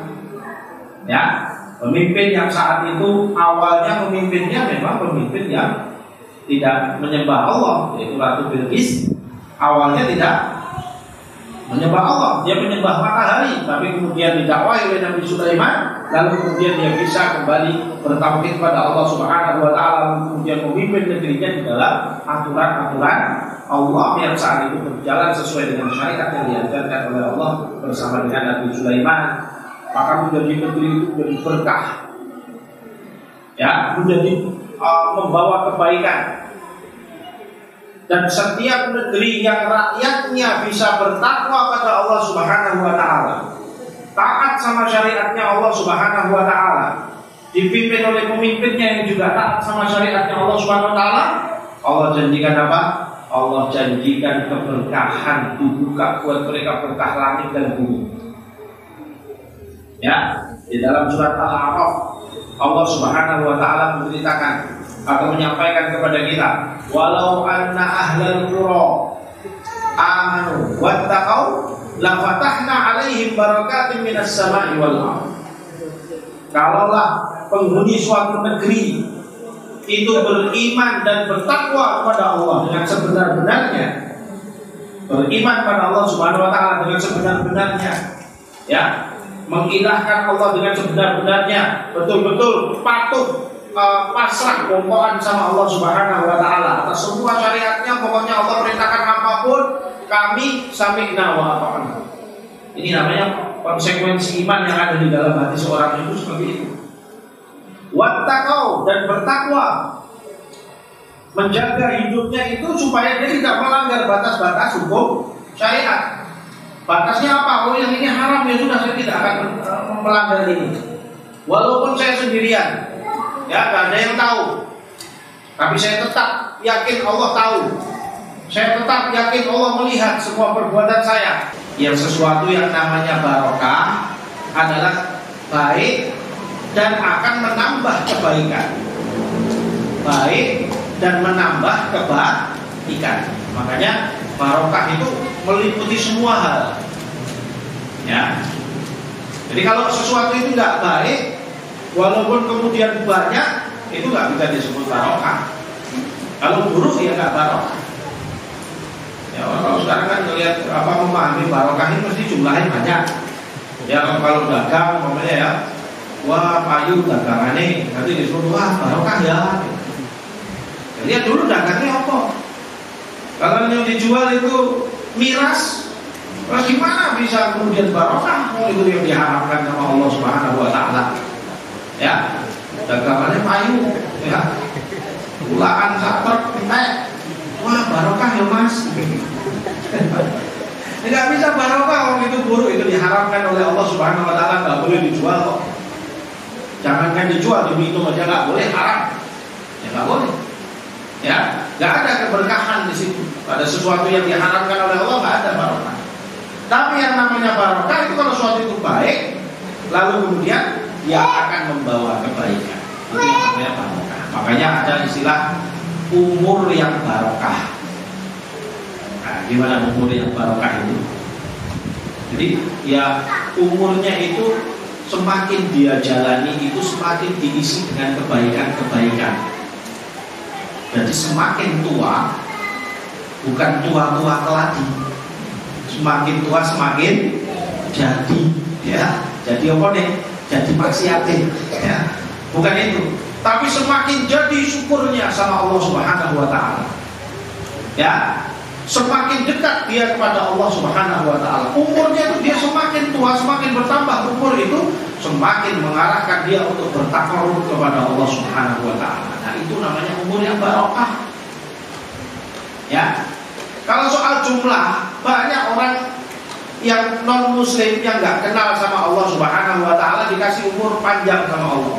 ya. Pemimpin yang saat itu awalnya pemimpinnya memang pemimpin yang tidak menyembah Allah, yaitu Ratu Bilqis. Awalnya tidak menyembah Allah, dia menyembah matahari, tapi kemudian didakwahi oleh Nabi Sulaiman, lalu kemudian dia bisa kembali bertauhid kepada Allah Subhanahu wa ta'ala, kemudian memimpin negerinya di dalam aturan-aturan Allah yang saat itu berjalan sesuai dengan syariat yang diajarkan oleh Allah bersama dengan Nabi Sulaiman, maka menjadi negeri itu menjadi berkah, ya, menjadi membawa kebaikan. Dan setiap negeri yang rakyatnya bisa bertakwa pada Allah Subhanahu wa Ta'ala, taat sama syariatnya Allah Subhanahu wa Ta'ala, dipimpin oleh pemimpinnya yang juga taat sama syariatnya Allah Subhanahu wa Ta'ala, Allah janjikan apa? Allah janjikan keberkahan, dibuka buat mereka berkah langit dan bumi. Ya, di dalam surat Al-A'raf Allah Subhanahu wa Ta'ala menceritakan atau menyampaikan kepada kita, walau anna ahlal qura amanu wattaqau la fatahna alaihim barakatin minas sama'i wal ardh. Kalaulah penghuni suatu negeri itu beriman dan bertakwa kepada Allah dengan sebenar-benarnya, beriman pada Allah Subhanahu wa Ta'ala dengan sebenar-benarnya, ya, mengilahkan Allah dengan sebenar-benarnya, betul-betul patuh, pasrah, bongkoan sama Allah Subhanahu wa Ta'ala atas semua syariatnya. Pokoknya Allah perintahkan apapun, kami sami'na wa ata'na. Ini namanya konsekuensi iman yang ada di dalam hati seorang itu seperti itu. Wattaqau, dan bertakwa, menjaga hidupnya itu supaya dia tidak melanggar batas-batas hukum syariat. Batasnya apa? Oh, yang ini haram, ya sudah, saya tidak akan melanggar ini. Walaupun saya sendirian, ya, gak ada yang tahu, tapi saya tetap yakin Allah tahu. Saya tetap yakin Allah melihat semua perbuatan saya. Yang sesuatu yang namanya barokah adalah baik dan akan menambah kebaikan, baik dan menambah kebaikan. Makanya barokah itu meliputi semua hal, ya. Jadi kalau sesuatu itu nggak baik, walaupun kemudian banyak, itu nggak bisa disebut barokah. Kalau buruk ya nggak barokah. Ya, kalau sekarang kan melihat memahami barokah ini mesti jumlahnya banyak. Ya, kalau dagang umpamanya ya, wah payu dagangannya, nanti disebut wah barokah ya. Lihat dulu dagangnya apa. Kalau yang dijual itu miras, terus gimana bisa kemudian barokah? Itu yang diharapkan sama Allah Subhanahu wa Ta'ala. Ya, dagangannya payu, ya, gulaan saper, wah barokah ya mas. Tidak bisa barokah kalau itu buruk, itu diharamkan oleh Allah Subhanahu wa Ta'ala, nggak boleh dijual kok. Jangankan dijual, diminum aja nggak boleh, haram. Ya nggak boleh. Ya, nggak ada keberkahan di situ. Pada sesuatu yang diharamkan oleh Allah nggak ada barokah. Tapi yang namanya barokah itu kalau sesuatu itu baik, lalu kemudian dia akan membawa kebaikan. Itu yang namanya barokah. Makanya ada istilah umur yang barokah. Nah, gimana umur yang barokah itu? Jadi ya umurnya itu semakin dia jalani itu semakin diisi dengan kebaikan-kebaikan. Jadi semakin tua, bukan tua-tua keladi, semakin tua semakin jadi, ya, jadi apa nih? Jadi maksiatin, ya, bukan itu. Tapi semakin jadi syukurnya sama Allah Subhanahu wa Ta'ala, ya, semakin dekat dia kepada Allah Subhanahu wa Ta'ala. Umurnya itu dia semakin tua, semakin bertambah umur itu, semakin mengarahkan dia untuk bertakarrub kepada Allah Subhanahu wa Ta'ala. Nah, itu namanya umur yang barokah. Ya. Kalau soal jumlah, banyak orang yang non muslim yang nggak kenal sama Allah Subhanahu wa Ta'ala dikasih umur panjang sama Allah.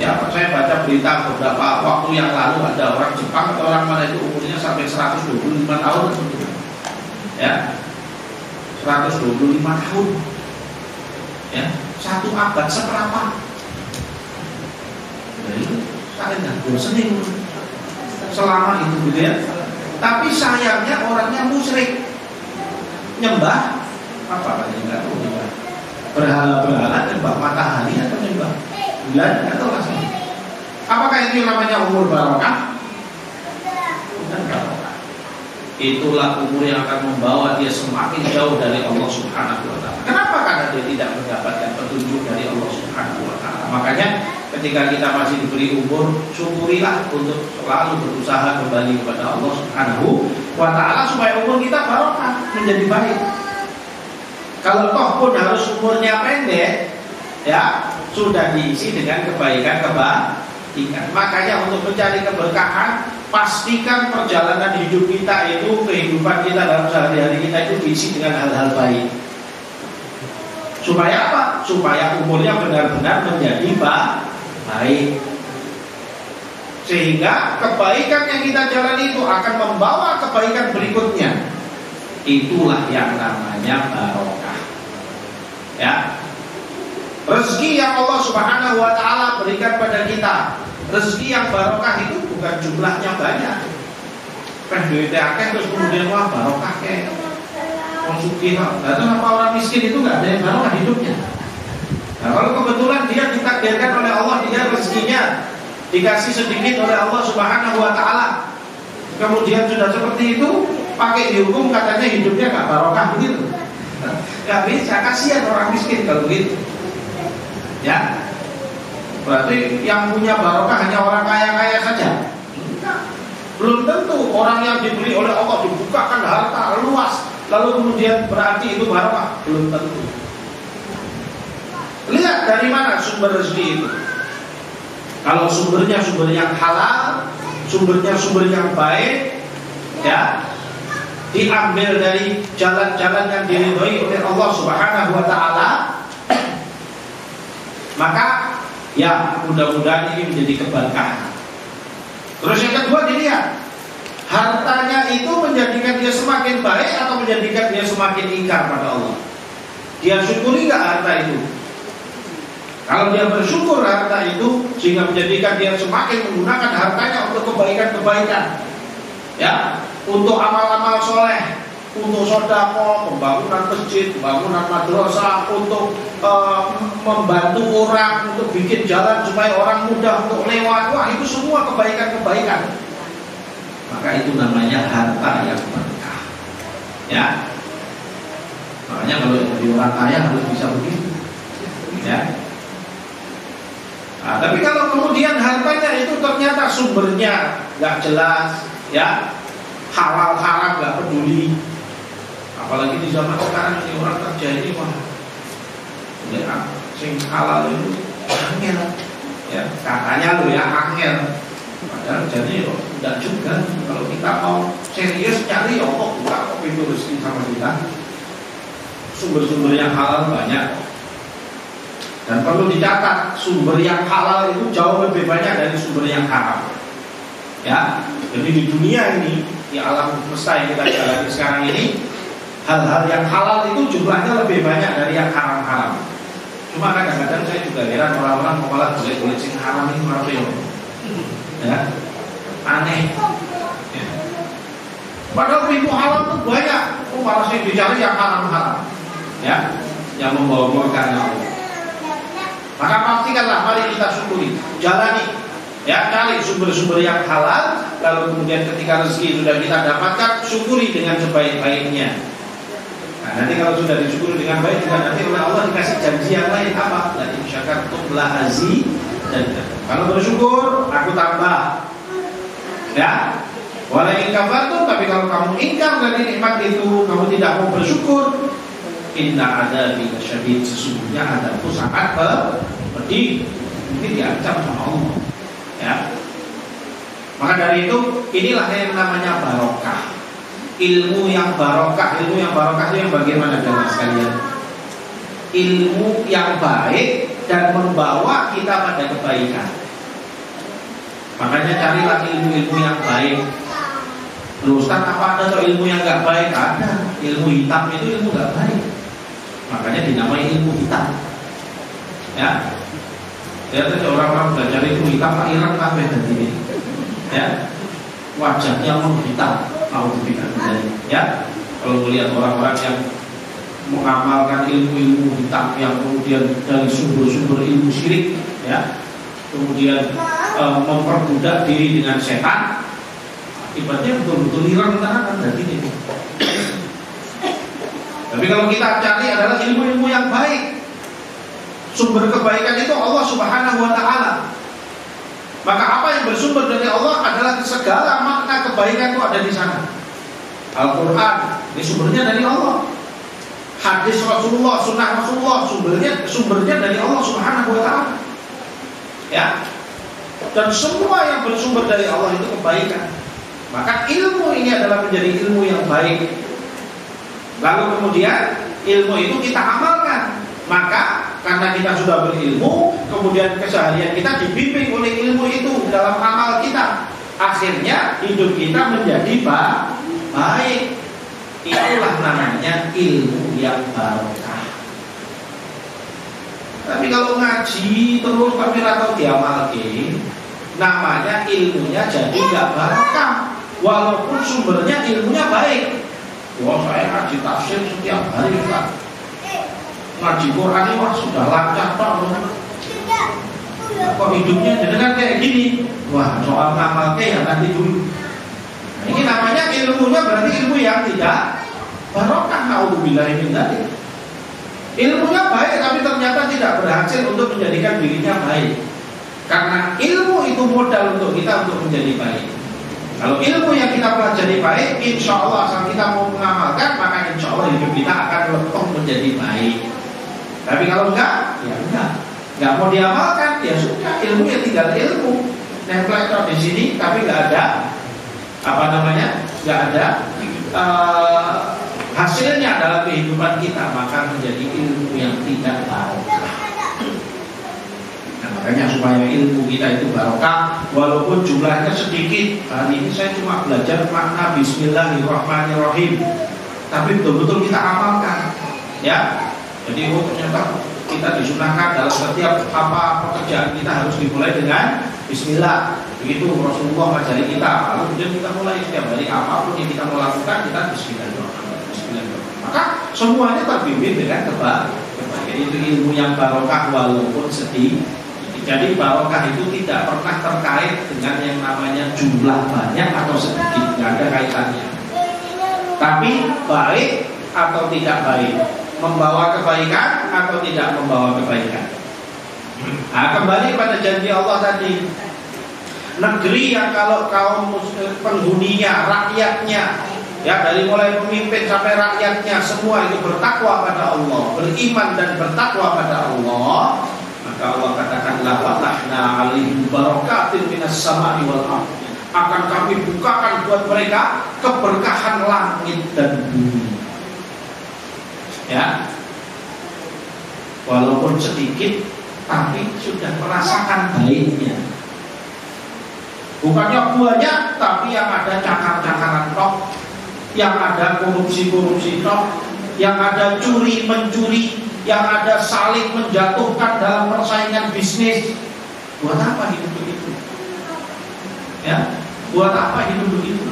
Ya, saya baca berita beberapa waktu yang lalu ada orang Jepang atau orang mana itu umurnya sampai 125 tahun. Ya. 125 tahun. Ya, 1 abad seperempat. Nah, itu kalian nggak bosenin selama itu gitu ya. Tapi sayangnya orangnya musyrik, nyembah apa tadi nggak tahu, nyembah berhala-berhala, nyembah matahari atau nyembah bulan atau rasanya. Apakah itu namanya umur barokah? Bukan barokah. Itulah umur yang akan membawa dia semakin jauh dari Allah Subhanahu wa Ta'ala. Kenapa? Karena dia tidak mendapatkan petunjuk dari Allah Subhanahu wa Ta'ala. Makanya ketika kita masih diberi umur, syukurilah untuk selalu berusaha kembali kepada Allah Subhanahu wa Ta'ala supaya umur kita barokah, menjadi baik. Kalau toh pun harus umurnya pendek, ya sudah diisi dengan kebaikan. Makanya untuk mencari keberkahan, pastikan perjalanan hidup kita itu, kehidupan kita dalam sehari-hari kita itu diisi dengan hal-hal baik. Supaya apa? Supaya umurnya benar-benar menjadi baik. Sehingga kebaikan yang kita jalani itu akan membawa kebaikan berikutnya. Itulah yang namanya barokah. Ya. Rezeki yang Allah Subhanahu wa Ta'ala berikan pada kita, rezeki yang barokah itu bukan jumlahnya banyak. Kan duitnya akeh terus kemudian wah barokah kayak konsumen. Nah, itu apa orang miskin itu nggak ada yang barokah hidupnya. Nah, kalau kebetulan dia ditakdirkan oleh Allah, dia rezekinya dikasih sedikit oleh Allah Subhanahu wa Ta'ala, kemudian sudah seperti itu, pakai dihukum katanya hidupnya nggak barokah begitu. Nggak bisa, kasihan orang miskin kalau begitu. Ya, berarti yang punya barokah hanya orang kaya-kaya saja? Belum tentu. Orang yang diberi oleh Allah dibukakan harta luas, lalu kemudian berarti itu barokah? Belum tentu. Lihat dari mana sumber rezeki itu. Kalau sumbernya sumber yang halal, sumbernya sumber yang baik, ya, diambil dari jalan-jalan yang diridhoi oleh Allah Subhanahu wa Ta'ala, maka ya mudah-mudahan ini menjadi keberkahan. Terus yang kedua dilihat, hartanya itu menjadikan dia semakin baik atau menjadikan dia semakin ingkar pada Allah. Dia syukuri nggak harta itu? Kalau dia bersyukur harta itu sehingga menjadikan dia semakin menggunakan hartanya untuk kebaikan-kebaikan, ya, untuk amal-amal soleh, untuk sedekah, pembangunan masjid, pembangunan madrasah, untuk membantu orang, untuk bikin jalan supaya orang mudah untuk lewat. Wah, itu semua kebaikan-kebaikan. Maka itu namanya harta yang berkah. Ya. Makanya kalau jadi orang kaya harus bisa begitu. Ya. Nah, tapi kalau kemudian hartanya itu ternyata sumbernya nggak jelas, ya, halal haram nggak peduli. Apalagi di zaman sekarang ini orang kerja ini mah, ya, sing halal itu angel, ya, katanya lo ya angel. Padahal jadi yo tidak juga. Kalau kita mau serius cari, kok buka kok pintu rezeki sama kita. Sumber-sumber yang halal banyak. Dan perlu dicatat, sumber yang halal itu jauh lebih banyak dari sumber yang haram. Ya, jadi di dunia ini, di alam semesta yang kita jalani sekarang ini, hal-hal yang halal itu jumlahnya lebih banyak dari yang haram-haram. Cuma kadang-kadang saya juga heran orang-orang malah boleh-boleh sing haram itu apa ya? Ya, aneh. Ya. Padahal pintu halal itu banyak, malah sih dicari yang haram-haram. Ya, yang membawa murka Allah. Maka pastikanlah, mari kita syukuri, jalani, ya, cari sumber-sumber yang halal, lalu kemudian ketika rezeki sudah kita dapatkan, syukuri dengan sebaik-baiknya. Nah, nanti kalau sudah disyukuri dengan baik juga nanti oleh Allah dikasih janji yang lain apa? Dan insyakartum la azi, dan kalau bersyukur aku tambah. Ya, wala in kafartum, tapi kalau kamu ingkar dari nikmat itu, kamu tidak mau bersyukur, inna adabi lasyadid, sesungguhnya adabku sangat pedih, mungkin diancam sama Allah. Ya. Maka dari itu inilah yang namanya barokah. Ilmu yang barokah itu yang bagaimana dengan sekalian? Ilmu yang baik dan membawa kita pada kebaikan. Makanya carilah ilmu-ilmu yang baik. Terus kan apa ada ilmu yang nggak baik? Ada. Ilmu hitam itu ilmu nggak baik. Makanya dinamai ilmu hitam. Ya, lihat aja orang-orang belajar ilmu hitam, Pak Irang kabeh tadi. Ya, wajahnya menghitam, mau dibikin. Ya, kalau melihat orang-orang yang mengamalkan ilmu-ilmu hitam yang kemudian dari sumber-sumber ilmu syirik, ya, kemudian memperbudak diri dengan setan, akibatnya betul-betul irang kan dari ini. Tapi kalau kita cari adalah ilmu-ilmu yang baik, Sumber kebaikan itu Allah Subhanahu wa Ta'ala. Maka apa yang bersumber dari Allah adalah segala makna kebaikan itu ada di sana. Al-Quran ini sumbernya dari Allah. Hadis Rasulullah, sunnah Rasulullah sumbernya dari Allah Subhanahu wa Ta'ala. Ya. Dan semua yang bersumber dari Allah itu kebaikan. Maka ilmu ini adalah menjadi ilmu yang baik. Lalu kemudian ilmu itu kita amalkan. Maka karena kita sudah berilmu, kemudian keseharian kita dibimbing oleh ilmu itu dalam amal kita. Akhirnya hidup kita menjadi baik. Itulah namanya ilmu yang barokah. Tapi kalau ngaji terus tapi atau diamalkan, namanya ilmunya jadi nggak barokah. Walaupun sumbernya ilmunya baik. Wah, saya ngaji tafsir setiap hari Pak. Ngaji Quran ini wah sudah lancar Pak. Kok hidupnya dengan kayak gini? Wah, soal ngamalnya ya nanti dulu. Ini namanya ilmunya berarti ilmu yang tidak barokah. Nauzubillah min dzalik. Ilmunya baik tapi ternyata tidak berhasil untuk menjadikan dirinya baik. Karena ilmu itu modal untuk kita untuk menjadi baik. Kalau ilmu yang kita pelajari baik, insya Allah asal kita mau mengamalkan, maka insya Allah hidup kita akan lebih menjadi baik. Tapi kalau enggak, ya enggak mau diamalkan, ya sudah, ilmu ya tinggal ilmu. Nempel di sini, tapi enggak ada enggak ada hasilnya dalam kehidupan kita, maka menjadi ilmu yang tidak barokah. Nah, makanya supaya ilmu kita itu barokah, walaupun jumlahnya sedikit. Hari ini saya cuma belajar makna Bismillahirrahmanirrahim, tapi betul-betul kita amalkan, ya. Jadi ternyata kita disunahkan dalam setiap pekerjaan kita harus dimulai dengan Bismillah. Begitu Rasulullah mengajari kita. Lalu kemudian kita mulai setiap hari apapun yang kita mau lakukan kita Bismillahirrahmanirrahim. Maka semuanya terbimbing dengan kebaikan. Itu ilmu yang barokah walaupun sedih. Jadi barokah itu tidak pernah terkait dengan yang namanya jumlah banyak atau sedikit, tidak ada kaitannya. Tapi baik atau tidak baik, membawa kebaikan atau tidak membawa kebaikan. Nah, kembali pada janji Allah tadi, negeri yang kalau kaum penghuninya, rakyatnya, ya dari mulai pemimpin sampai rakyatnya semua itu bertakwa pada Allah, beriman dan bertakwa pada Allah, maka Allah katakan la fatahna alaihim barakatin minas sama'i wal ardh. Akan kami bukakan buat mereka keberkahan langit dan bumi. Ya, walaupun sedikit, tapi sudah merasakan baiknya. Bukannya banyak, tapi yang ada cakar-cakaran tok, yang ada korupsi-korupsi tok, yang ada curi-mencuri, yang ada saling menjatuhkan dalam persaingan bisnis. Buat apa hidup begitu? Ya, buat apa hidup begitu?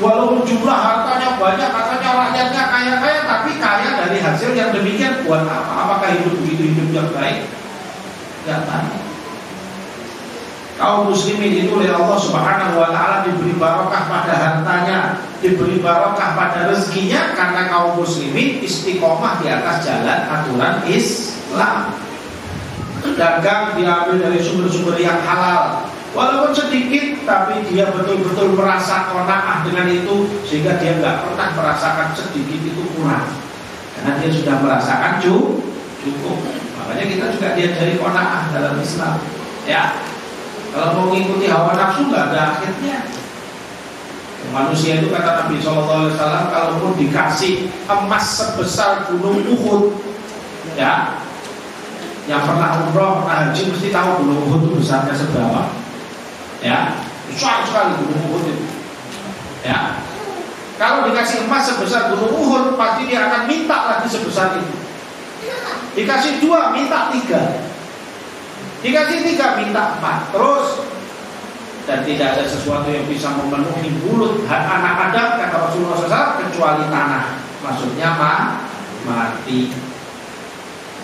Walaupun jumlah hartanya banyak, katanya rakyatnya kaya-kaya, tapi kaya dari hasil yang demikian. Buat apa? Apakah hidup begitu hidup yang baik? Tidak baik. Kaum muslimin itu oleh Allah Subhanahu wa Ta'ala diberi barokah pada hartanya, diberi barokah pada rezekinya, karena kaum muslimin istiqomah di atas jalan aturan Islam. Dagang diambil dari sumber-sumber yang halal, walaupun sedikit, tapi dia betul-betul merasa qanaah dengan itu, sehingga dia nggak pernah merasakan sedikit itu kurang, karena dia sudah merasakan cukup. Makanya kita juga diajari qanaah dalam Islam. Ya, kalau mau mengikuti hawa nafsu nggak ada akhirnya. Manusia itu kata Nabi SAW, kalau mau dikasih emas sebesar gunung Uhud, ya, yang pernah umroh, pernah haji mesti tahu gunung Uhud itu besarnya seberapa. Ya, besar sekali gunung Uhud itu. Ya, kalau dikasih emas sebesar gunung Uhud, pasti dia akan minta lagi sebesar itu. Dikasih 2, minta 3. Dikasih 3, minta 4. Terus. Dan tidak ada sesuatu yang bisa memenuhi mulut anak Adam, kata Rasulullah SAW, kecuali tanah. Maksudnya mati.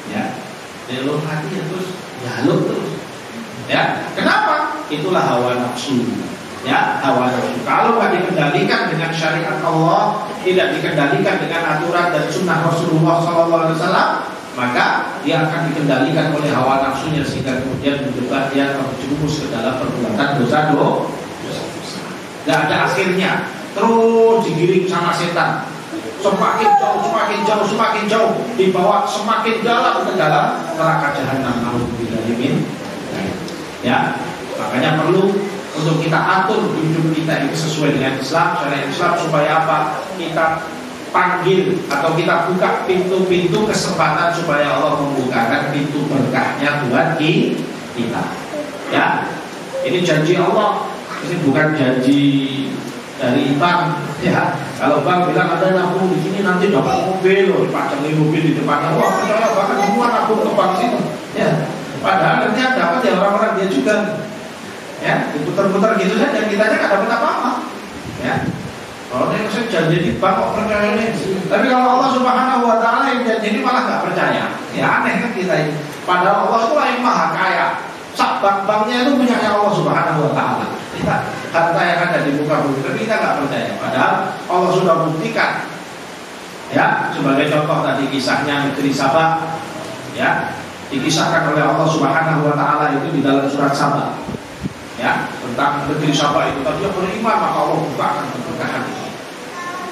Ya, belum mati ya terus, jaluk terus. Ya, kenapa? Itulah hawa nafsu. Ya, hawa nafsu. Kalau nggak dikendalikan dengan syariat Allah, tidak dikendalikan dengan aturan dan sunnah Rasulullah SAW, maka dia akan dikendalikan oleh hawa nafsunya sehingga kemudian menyebabkan dia terjerumus ke dalam perbuatan dosa. Gak ada akhirnya, terus digiring sama setan, semakin jauh, dibawa semakin dalam ke dalam neraka jahanam. Nauzubillahi. Ya, makanya perlu untuk kita atur hidup kita ini sesuai dengan Islam, syariat Islam, supaya apa? Kita panggil atau kita buka pintu-pintu kesempatan supaya Allah membukakan pintu berkahnya buat kita. Ya, ini janji Allah, ini bukan janji dari bank. Ya, kalau bank bilang ada nabung di sini nanti dapat mobil, loh, dipajangin mobil di depannya, wah percaya banget semua nabung ke bank situ. Ya, padahal nanti dapat ya orang-orang dia juga. Ya, diputar-putar gitu saja, kita aja nggak dapat apa-apa. Ya. Kalau dia saya janji di bank kok percaya ini. Tapi kalau Allah Subhanahu wa taala yang janji ini malah nggak percaya. Ya aneh kan kita ini. Padahal Allah itu yang maha kaya. Sak bank-banknya itu punya Allah Subhanahu wa taala. Kita harta yang ada di muka bumi, tapi kita nggak percaya. Padahal Allah sudah buktikan. Ya, sebagai contoh tadi kisahnya negeri Sabah. Ya, dikisahkan oleh Allah Subhanahu wa taala itu di dalam surat Sabah. Ya, tentang negeri Sabah itu tadi dia beriman maka Allah bukakan keberkahan itu.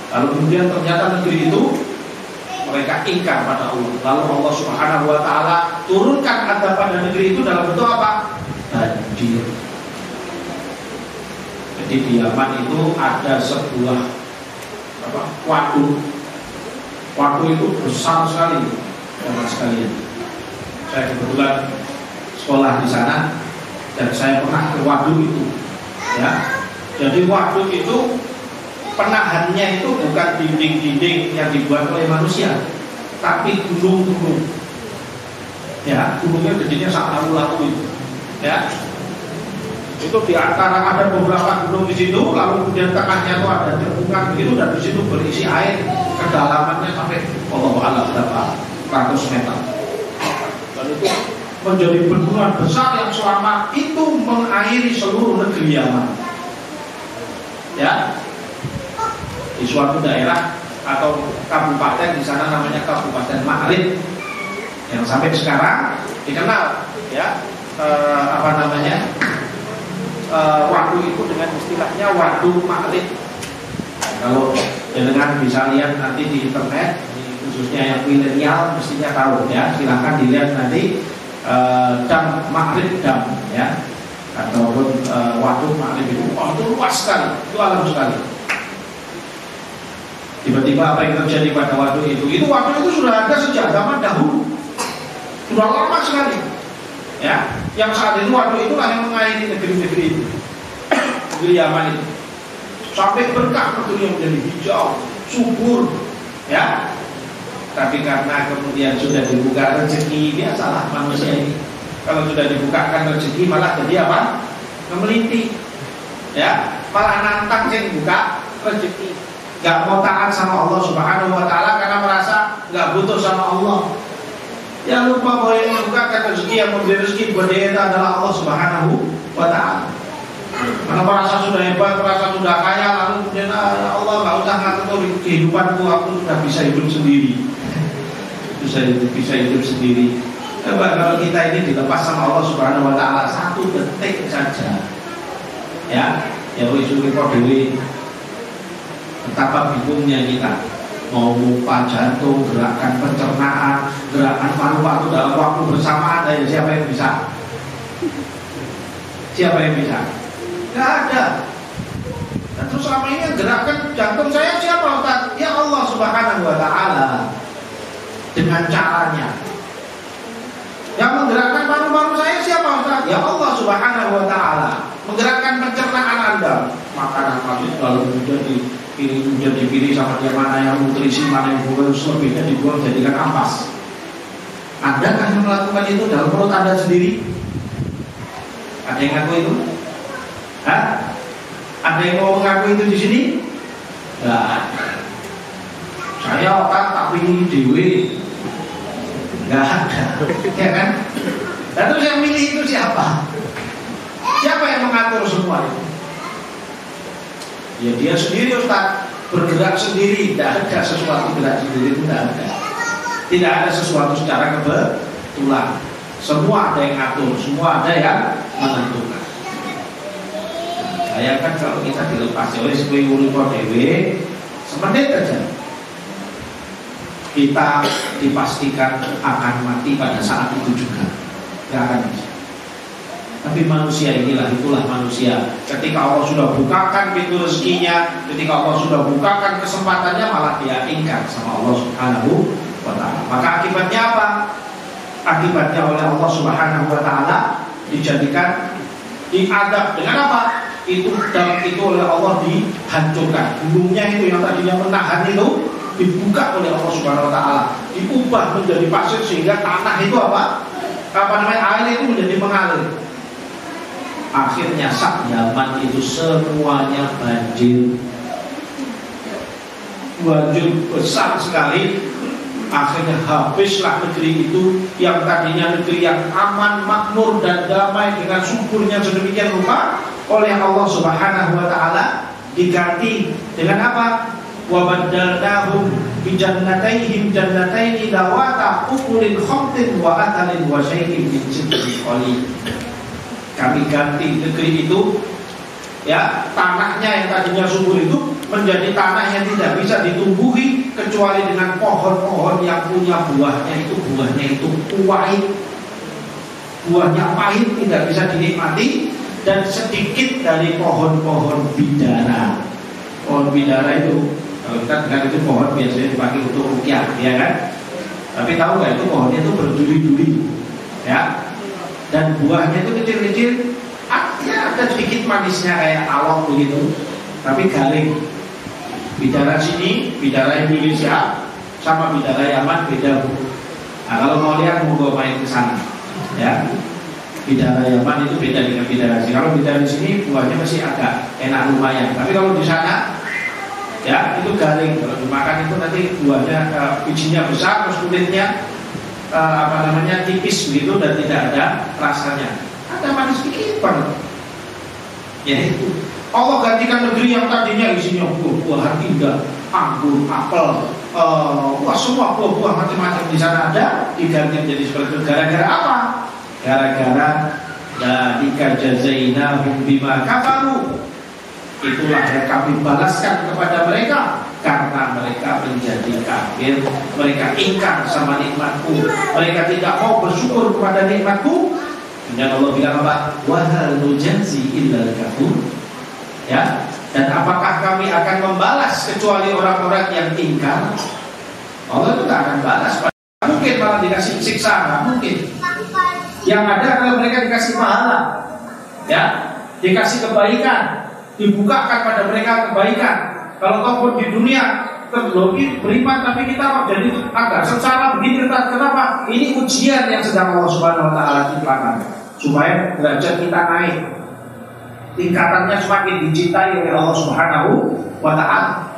Lalu kemudian ternyata negeri itu mereka ingkar pada Allah. Lalu Allah Subhanahu wa taala turunkan azab pada negeri itu dalam bentuk apa? Banjir. Jadi di Yaman itu ada sebuah waduk. Waduk itu besar sekali, teman sekalian. Saya kebetulan sekolah di sana. Dan saya pernah ke waduk itu, ya. Jadi waduk itu penahannya itu bukan dinding-dinding yang dibuat oleh manusia, tapi gunung-gunung. Ya, gunungnya gedenya sangat lalu itu. Ya, itu di antara ada beberapa gunung di situ, lalu kemudian tengahnya itu ada cekungan begitu, dan di situ berisi air, kedalamannya sampai berapa ratus meter. Dan itu menjadi bendungan besar yang selama itu mengairi seluruh negeri Yaman. Ya, di suatu daerah atau kabupaten di sana namanya Kabupaten Ma'rib, yang sampai sekarang dikenal, ya, waduk itu dengan istilahnya waduk Ma'rib. Kalau dengan bisa lihat nanti di internet, khususnya yang milenial mestinya tahu, ya, silahkan dilihat nanti. Dam Ma'rib dam, ya, ataupun waduk Ma'rib itu, itu luas sekali, itu alam sekali. Tiba-tiba apa yang terjadi pada waduk itu? Itu waduk itu sudah ada sejak zaman dahulu, sudah lama sekali, ya. Yang saat itu waduk itulah yang mengairi negeri-negeri itu, negeri Yaman itu, sampai berkah negeri yang menjadi hijau, subur, ya. Tapi karena kemudian sudah dibuka rezeki, biasalah manusia ini. Kalau sudah dibukakan rezeki malah jadi apa? Memelinti. Ya, malah nantang sih buka rezeki. Gak mau taat sama Allah Subhanahu wa taala karena merasa gak butuh sama Allah. Ya lupa bahwa yang membukakan rezeki, yang memberi rezeki buat dia adalah Allah Subhanahu wa taala. Karena merasa sudah hebat, merasa sudah kaya, lalu kemudian Allah gak usah ngatur kehidupanku, aku sudah bisa hidup sendiri. Bisa hidup sendiri. Coba kalau kita ini dilepas sama Allah Subhanahu wa taala 1 detik saja. Ya, ya wis kok dhewe betapa bingungnya kita. Mau lupa jantung, gerakan pencernaan, gerakan paru-paru dalam waktu bersamaan, siapa yang bisa? Siapa yang bisa? Gak ada. Dan terus selama ini yang gerakan jantung saya siapa, Ustaz? Ya Allah Subhanahu wa taala. Dengan caranya. Yang menggerakkan paru-paru saya siapa, Ustaz? Ya Allah Subhanahu wa taala. Menggerakkan pencernaan Anda. Makanan masuk lalu kemudian dipilih sama dia, mana yang nutrisi, mana yang bukan, selebihnya dibuang jadikan ampas. Anda kan yang melakukan itu dalam perut Anda sendiri? Ada yang ngaku itu? Hah? Ada yang mau mengaku itu di sini? Enggak. Saya otak tak pilih dewe. Enggak ada, ya kan? Dan terus yang milih itu siapa? Siapa yang mengatur semua itu? Ya dia sendiri, Ustaz, bergerak sendiri. Tidak ada sesuatu gerak sendiri, itu tidak ada. Tidak ada sesuatu secara kebetulan. Semua ada yang atur, semua ada yang menentukan. Bayangkan kalau kita dilepas oleh sebuah uripon dewe, semenit saja kita dipastikan akan mati pada saat itu juga. Tidak akan bisa. Tapi manusia itulah manusia. Ketika Allah sudah bukakan pintu rezekinya, ketika Allah sudah bukakan kesempatannya, malah dia ingkar sama Allah Subhanahu wa ta'ala. Maka akibatnya apa? Akibatnya oleh Allah Subhanahu wa ta'ala dijadikan diadab dengan apa? Itu oleh Allah dihancurkan. Gunungnya itu yang tadinya menahan itu dibuka oleh Allah Subhanahu wa ta'ala, diubah menjadi pasir sehingga tanah itu air itu menjadi mengalir. Akhirnya sak Yaman itu semuanya banjir besar sekali. Akhirnya habislah negeri itu yang tadinya negeri yang aman, makmur dan damai dengan suburnya sedemikian rupa oleh Allah Subhanahu wa ta'ala diganti dengan apa? Wa baddalnahum bi jannatayhim jannataini dawata ukulin khamtin wa atalin wa syai'in min sidqin qalil. Kami ganti negeri itu, ya, tanahnya yang tadinya subur itu menjadi tanah yang tidak bisa ditumbuhi kecuali dengan pohon-pohon yang punya buahnya itu pahit, buahnya pahit, tidak bisa dinikmati, dan sedikit dari pohon-pohon bidara. Pohon bidara itu, kalau kita dengar itu pohon biasanya dipakai untuk ruqyah, ya kan? Tapi tahu nggak itu pohonnya itu berduri-duri, ya? Dan buahnya itu kecil-kecil, ya ada sedikit manisnya kayak alok begitu, tapi garing. Bidara sini, bidara Indonesia sama bidara Yaman beda. Nah, kalau mau lihat mau main ke sana, ya. Bidara Yaman itu beda dengan bidara sini. Kalau bidara sini buahnya masih agak enak lumayan, tapi kalau di sana, ya, itu garing. Kalau dimakan itu nanti buahnya bijinya besar, terus kulitnya tipis begitu dan tidak ada rasanya. Ada manis sedikit banget. Ya itu. Allah gantikan negeri yang tadinya isinya buah-buahan indah, anggur, apel, semua buah-buah macam-macam di sana ada, diganti menjadi seperti itu. Gara-gara apa? Gara-gara dzalika jazainahum bima kafaru. Itulah yang kami balaskan kepada mereka karena mereka menjadi kafir, mereka ingkar sama nikmatku, mereka tidak mau bersyukur kepada nikmatku. Dan Allah bilang apa? Wa hal nujazi illal kafur. Ya, dan apakah kami akan membalas kecuali orang-orang yang ingkar? Allah itu tidak akan balas. Mungkin malah dikasih siksa, nggak mungkin. Yang ada adalah mereka dikasih pahala, ya, dikasih kebaikan, dibukakan pada mereka kebaikan. Kalau toh di dunia terlebih beriman tapi kita kok jadi agak secara begini, kenapa? Ini ujian yang sedang Allah Subhanahu wa ta'ala ciptakan supaya derajat kita naik, tingkatannya semakin dicintai oleh Allah Subhanahu wa ta'ala.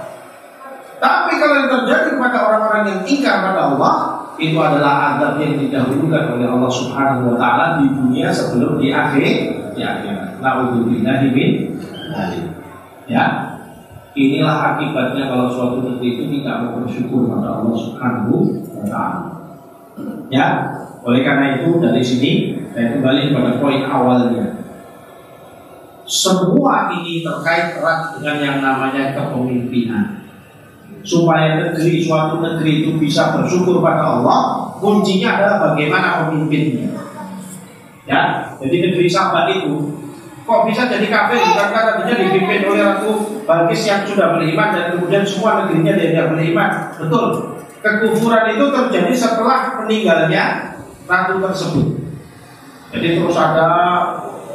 Tapi kalau yang terjadi kepada orang-orang yang ingkar pada Allah, itu adalah azab yang didahulukan oleh Allah Subhanahu wa ta'ala di dunia sebelum di akhirat. Na'udzubillahi min dzalik. Ya. Inilah akibatnya kalau suatu negeri itu tidak mau bersyukur pada Allah Subhanahu wa ta'ala. Ya, oleh karena itu dari sini saya kembali pada poin awalnya. Semua ini terkait erat dengan yang namanya kepemimpinan. Supaya suatu negeri itu bisa bersyukur pada Allah, kuncinya adalah bagaimana pemimpinnya. Ya, jadi negeri Sabat itu kok bisa jadi kafir karena tadinya dipimpin oleh Ratu Balqis yang sudah beriman dan kemudian semua negerinya dia tidak beriman. Betul. Kekufuran itu terjadi setelah meninggalnya ratu tersebut. Jadi terus ada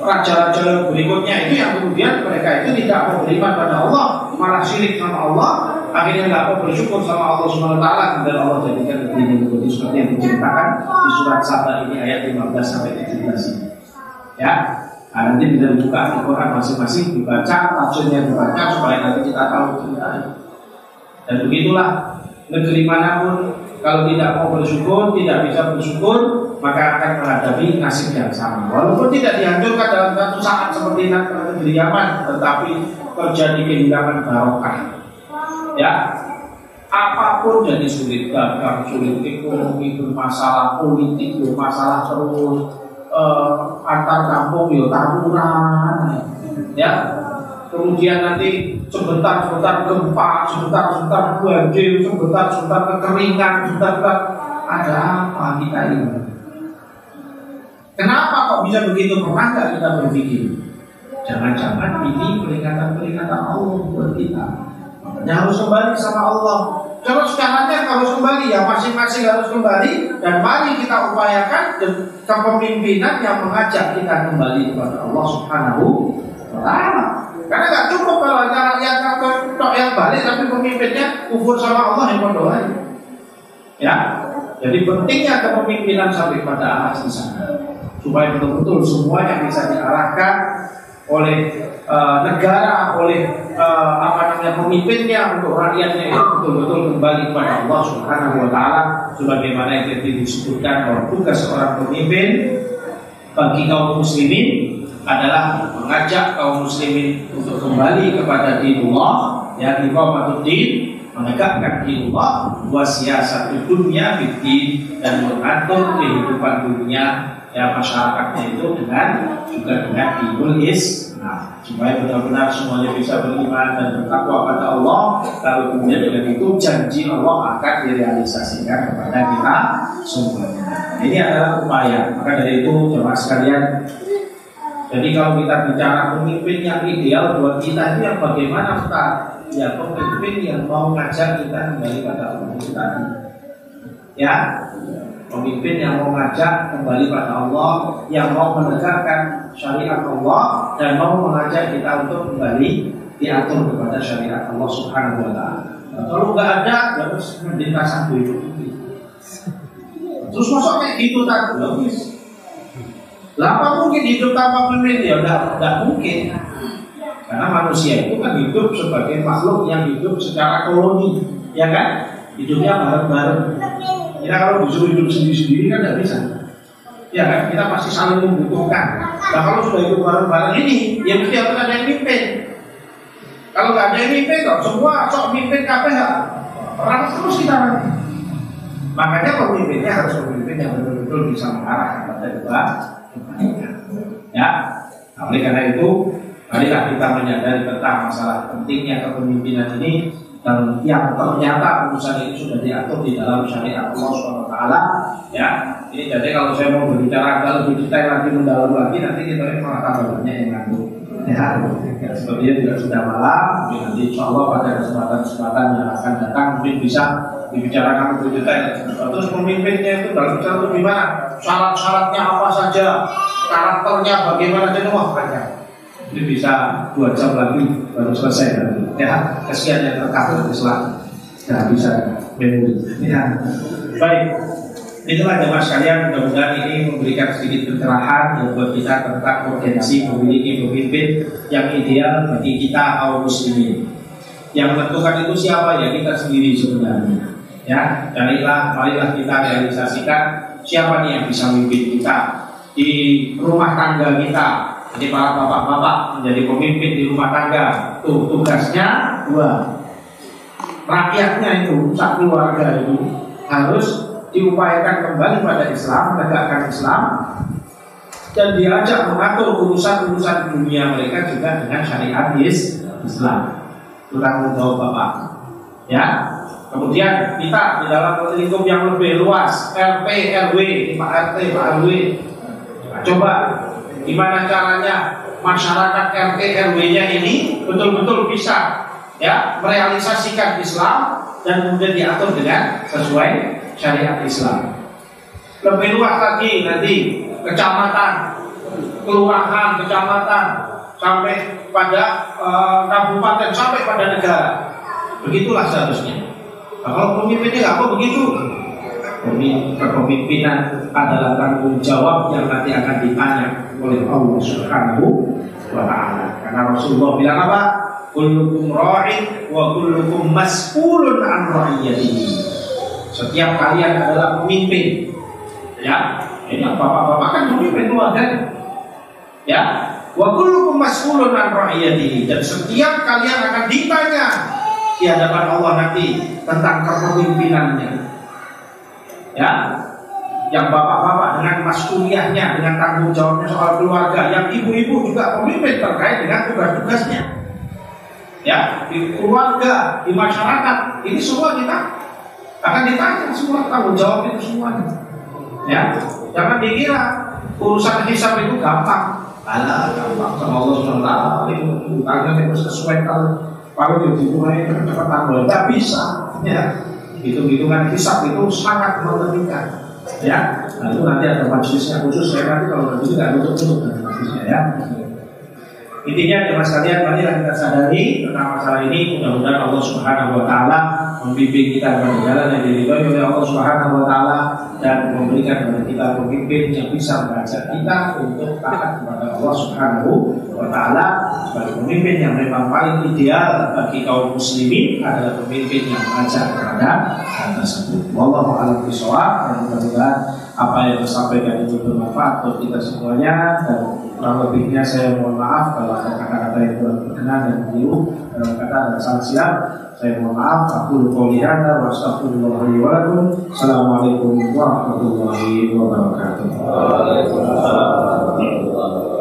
raja-raja berikutnya itu yang kemudian mereka itu tidak mau beriman pada Allah, malah syirik sama Allah, akhirnya tidak mau bersyukur sama Allah Subhanahu wa ta'ala, dan Allah jadikan negeri ini seperti yang diceritakan di surat Saba ini ayat 15 sampai 17 ini. Ya. Nah, nanti kita buka Al-Quran masing-masing, dibaca, tafsirnya dibaca supaya nanti kita tahu ceritanya. Dan begitulah negeri manapun kalau tidak mau bersyukur, tidak bisa bersyukur, maka akan menghadapi nasib yang sama. Walaupun tidak dihancurkan dalam satu saat seperti negeri Yaman, tetapi terjadi kehilangan barokah. Ya, apapun jadi sulit, dagang sulit, ekonomi bermasalah, politik bermasalah terus, antar kampung tawuran, ya. Kemudian nanti sebentar gempa, sebentar banjir, sebentar kekeringan, sebentar ada apa kita ini? Kenapa kok bisa begitu? Pernah nggak kita berpikir? Jangan-jangan ini peringatan Allah buat kita. Makanya harus kembali sama Allah. Kalau sekarangnya harus kembali, ya masing-masing harus kembali. Dan mari kita upayakan kepemimpinan yang mengajak kita kembali kepada Allah Subhanahu wa Ta'ala. Karena nggak cukup kalau yang balik tapi pemimpinnya kufur sama Allah yang berdoa. Ya, jadi pentingnya kepemimpinan sampai pada akhir sana, supaya betul-betul semua yang bisa diarahkan oleh negara, oleh pemimpinnya untuk rakyatnya itu betul-betul kembali kepada Allah Subhanahu wa Ta'ala, sebagaimana yang disebutkan bahwa tugas seorang pemimpin bagi kaum muslimin adalah mengajak kaum muslimin untuk kembali kepada dinullah, ya, iqamatuddin, menegakkan dinullah, wa siyasatud dunya biddin, dan mengatur kehidupan dunia ya masyarakatnya itu dengan dinul Islam, supaya benar-benar semuanya bisa beriman dan bertakwa pada Allah. Lalu kemudian dengan itu janji Allah akan direalisasikan kepada kita semuanya. Ini adalah upaya. Maka dari itu jemaah sekalian, jadi kalau kita bicara pemimpin yang ideal buat kita itu yang bagaimana Ustaz? Ya pemimpin yang mau ngajak kita kembali pada Allah kita. Ya, pemimpin yang mau ngajak kembali pada Allah, yang mau menegakkan syariat Allah dan mau mengajak kita untuk kembali diatur kepada syariat Allah Subhanahu wa Ta'ala. Kalau nggak ada, harus lintasan hidup. Terus masuk kayak gitu tak? Lama mungkin hidup tanpa pemimpin? Ya tidak mungkin. Karena manusia itu kan hidup sebagai makhluk yang hidup secara koloni, ya kan? Hidupnya bareng-bareng. Kita kalau disuruh hidup sendiri-sendiri kan tidak bisa. Ya kan? Kita pasti saling membutuhkan. Nah kalau sudah hidup bareng-bareng ini, ya mesti harus ada yang mimpin. Kalau nggak ada yang mimpin, kok semua sok mimpin KPH, orang terus kita nanti. Makanya pemimpinnya harus pemimpin yang betul-betul bisa mengarahkan pada kebaikan. Ya, oleh karena itu, marilah kita menyadari tentang masalah pentingnya kepemimpinan ini, dan yang ternyata urusan ini sudah diatur di dalam syariat Allah SWT. Ya, ini jadi kalau saya mau berbicara lebih detail lagi, mendalam lagi, nanti kita malah tambah banyak yang nganggur. Ya, sepertinya juga sudah malam. Mungkin nanti insya Allah pada kesempatan yang akan datang mungkin bisa dibicarakan lebih detail. Terus pemimpinnya itu dalam Islam itu gimana? Syarat-syaratnya apa saja? Karakternya bagaimana? Jadi wah banyak. Ini bisa 2 jam lagi baru selesai. Ya, kesian yang terkabur Islam. Nah, bisa memori. Ya, baik. Itulah jemaah sekalian, mudah-mudahan ini memberikan sedikit pencerahan yang buat kita tentang urgensi memiliki pemimpin yang ideal bagi kita kaum muslimin. Yang menentukan itu siapa? Ya kita sendiri sebenarnya. Ya, marilah kita realisasikan siapa nih yang bisa memimpin kita di rumah tangga kita. Jadi para bapak-bapak menjadi pemimpin di rumah tangga, tuh tugasnya 2. Rakyatnya itu, sak keluarga itu harus diupayakan kembali pada Islam, menegakkan Islam, dan diajak mengatur urusan-urusan dunia mereka juga dengan syariat Islam. Itu tanggung jawab Bapak. Ya. Kemudian kita di dalam lingkup yang lebih luas, RT, RW, Pak RT, Pak RW. Nah, coba gimana caranya masyarakat RT, RW-nya ini betul-betul bisa ya merealisasikan Islam dan kemudian diatur dengan sesuai syariat Islam. Lebih luas lagi nanti kecamatan, kelurahan, kecamatan sampai pada kabupaten, sampai pada negara. Begitulah seharusnya. Nah, kalau pemimpinnya nggak begitu, kepemimpinan adalah tanggung jawab yang nanti akan ditanya oleh Allah Subhanahu wa Ta'ala. Karena Rasulullah bilang apa? Kullukum ra'in wa kullukum mas'ulun an ra'iyatihi. Setiap kalian adalah pemimpin. Ya, ini bapak-bapak kan pemimpin keluarga. Ya, wa kullukum mas'ulun an ra'iyatihi. Dan setiap kalian akan ditanya di hadapan Allah nanti tentang kepemimpinannya. Ya, yang bapak-bapak dengan mas'uliyahnya, dengan tanggung jawabnya soal keluarga, yang ibu-ibu juga pemimpin terkait dengan tugas-tugasnya. Ya, di keluarga, di masyarakat, ini semua kita akan ditanya semua tanggung jawab itu semuanya. Ya, jangan dikira urusan hisab itu gampang. Alah, gampang sama Allah SWT. Itu bukannya itu sesuai kalau dimulai kecepatan tidak bisa. Ya, hitung-hitungan hisab itu sangat mengerikan. Ya, nah itu nanti ada majelisnya khusus. Saya nanti kalau nanti tidak tutup majelisnya ya. Intinya teman sekalian, marilah kita sadari tentang masalah ini. Mudah-mudahan Allah Subhanahu Wa Taala membimbing kita pada jalan yang diridhoi oleh Allah Subhanahu Wa Taala dan memberikan kepada kita pemimpin yang bisa mengajak kita untuk taat kepada Allah Subhanahu Wa Taala. Sebagai pemimpin yang memang paling ideal bagi kaum muslimin adalah pemimpin yang mengajak kepada hal tersebut. Wallahu a'lam bishawab. Dan mudah-mudahan apa yang disampaikan itu bermanfaat untuk kita semuanya, dan kurang lebihnya saya mohon maaf kalau ada kata-kata yang kurang berkenan dan keliru dalam kata dan salah silap. Saya mohon maaf. Aku qouli hadza wa astaghfirullah li wa lakum. Assalamualaikum warahmatullahi wabarakatuh. Waalaikumsalam warahmatullahi wabarakatuh.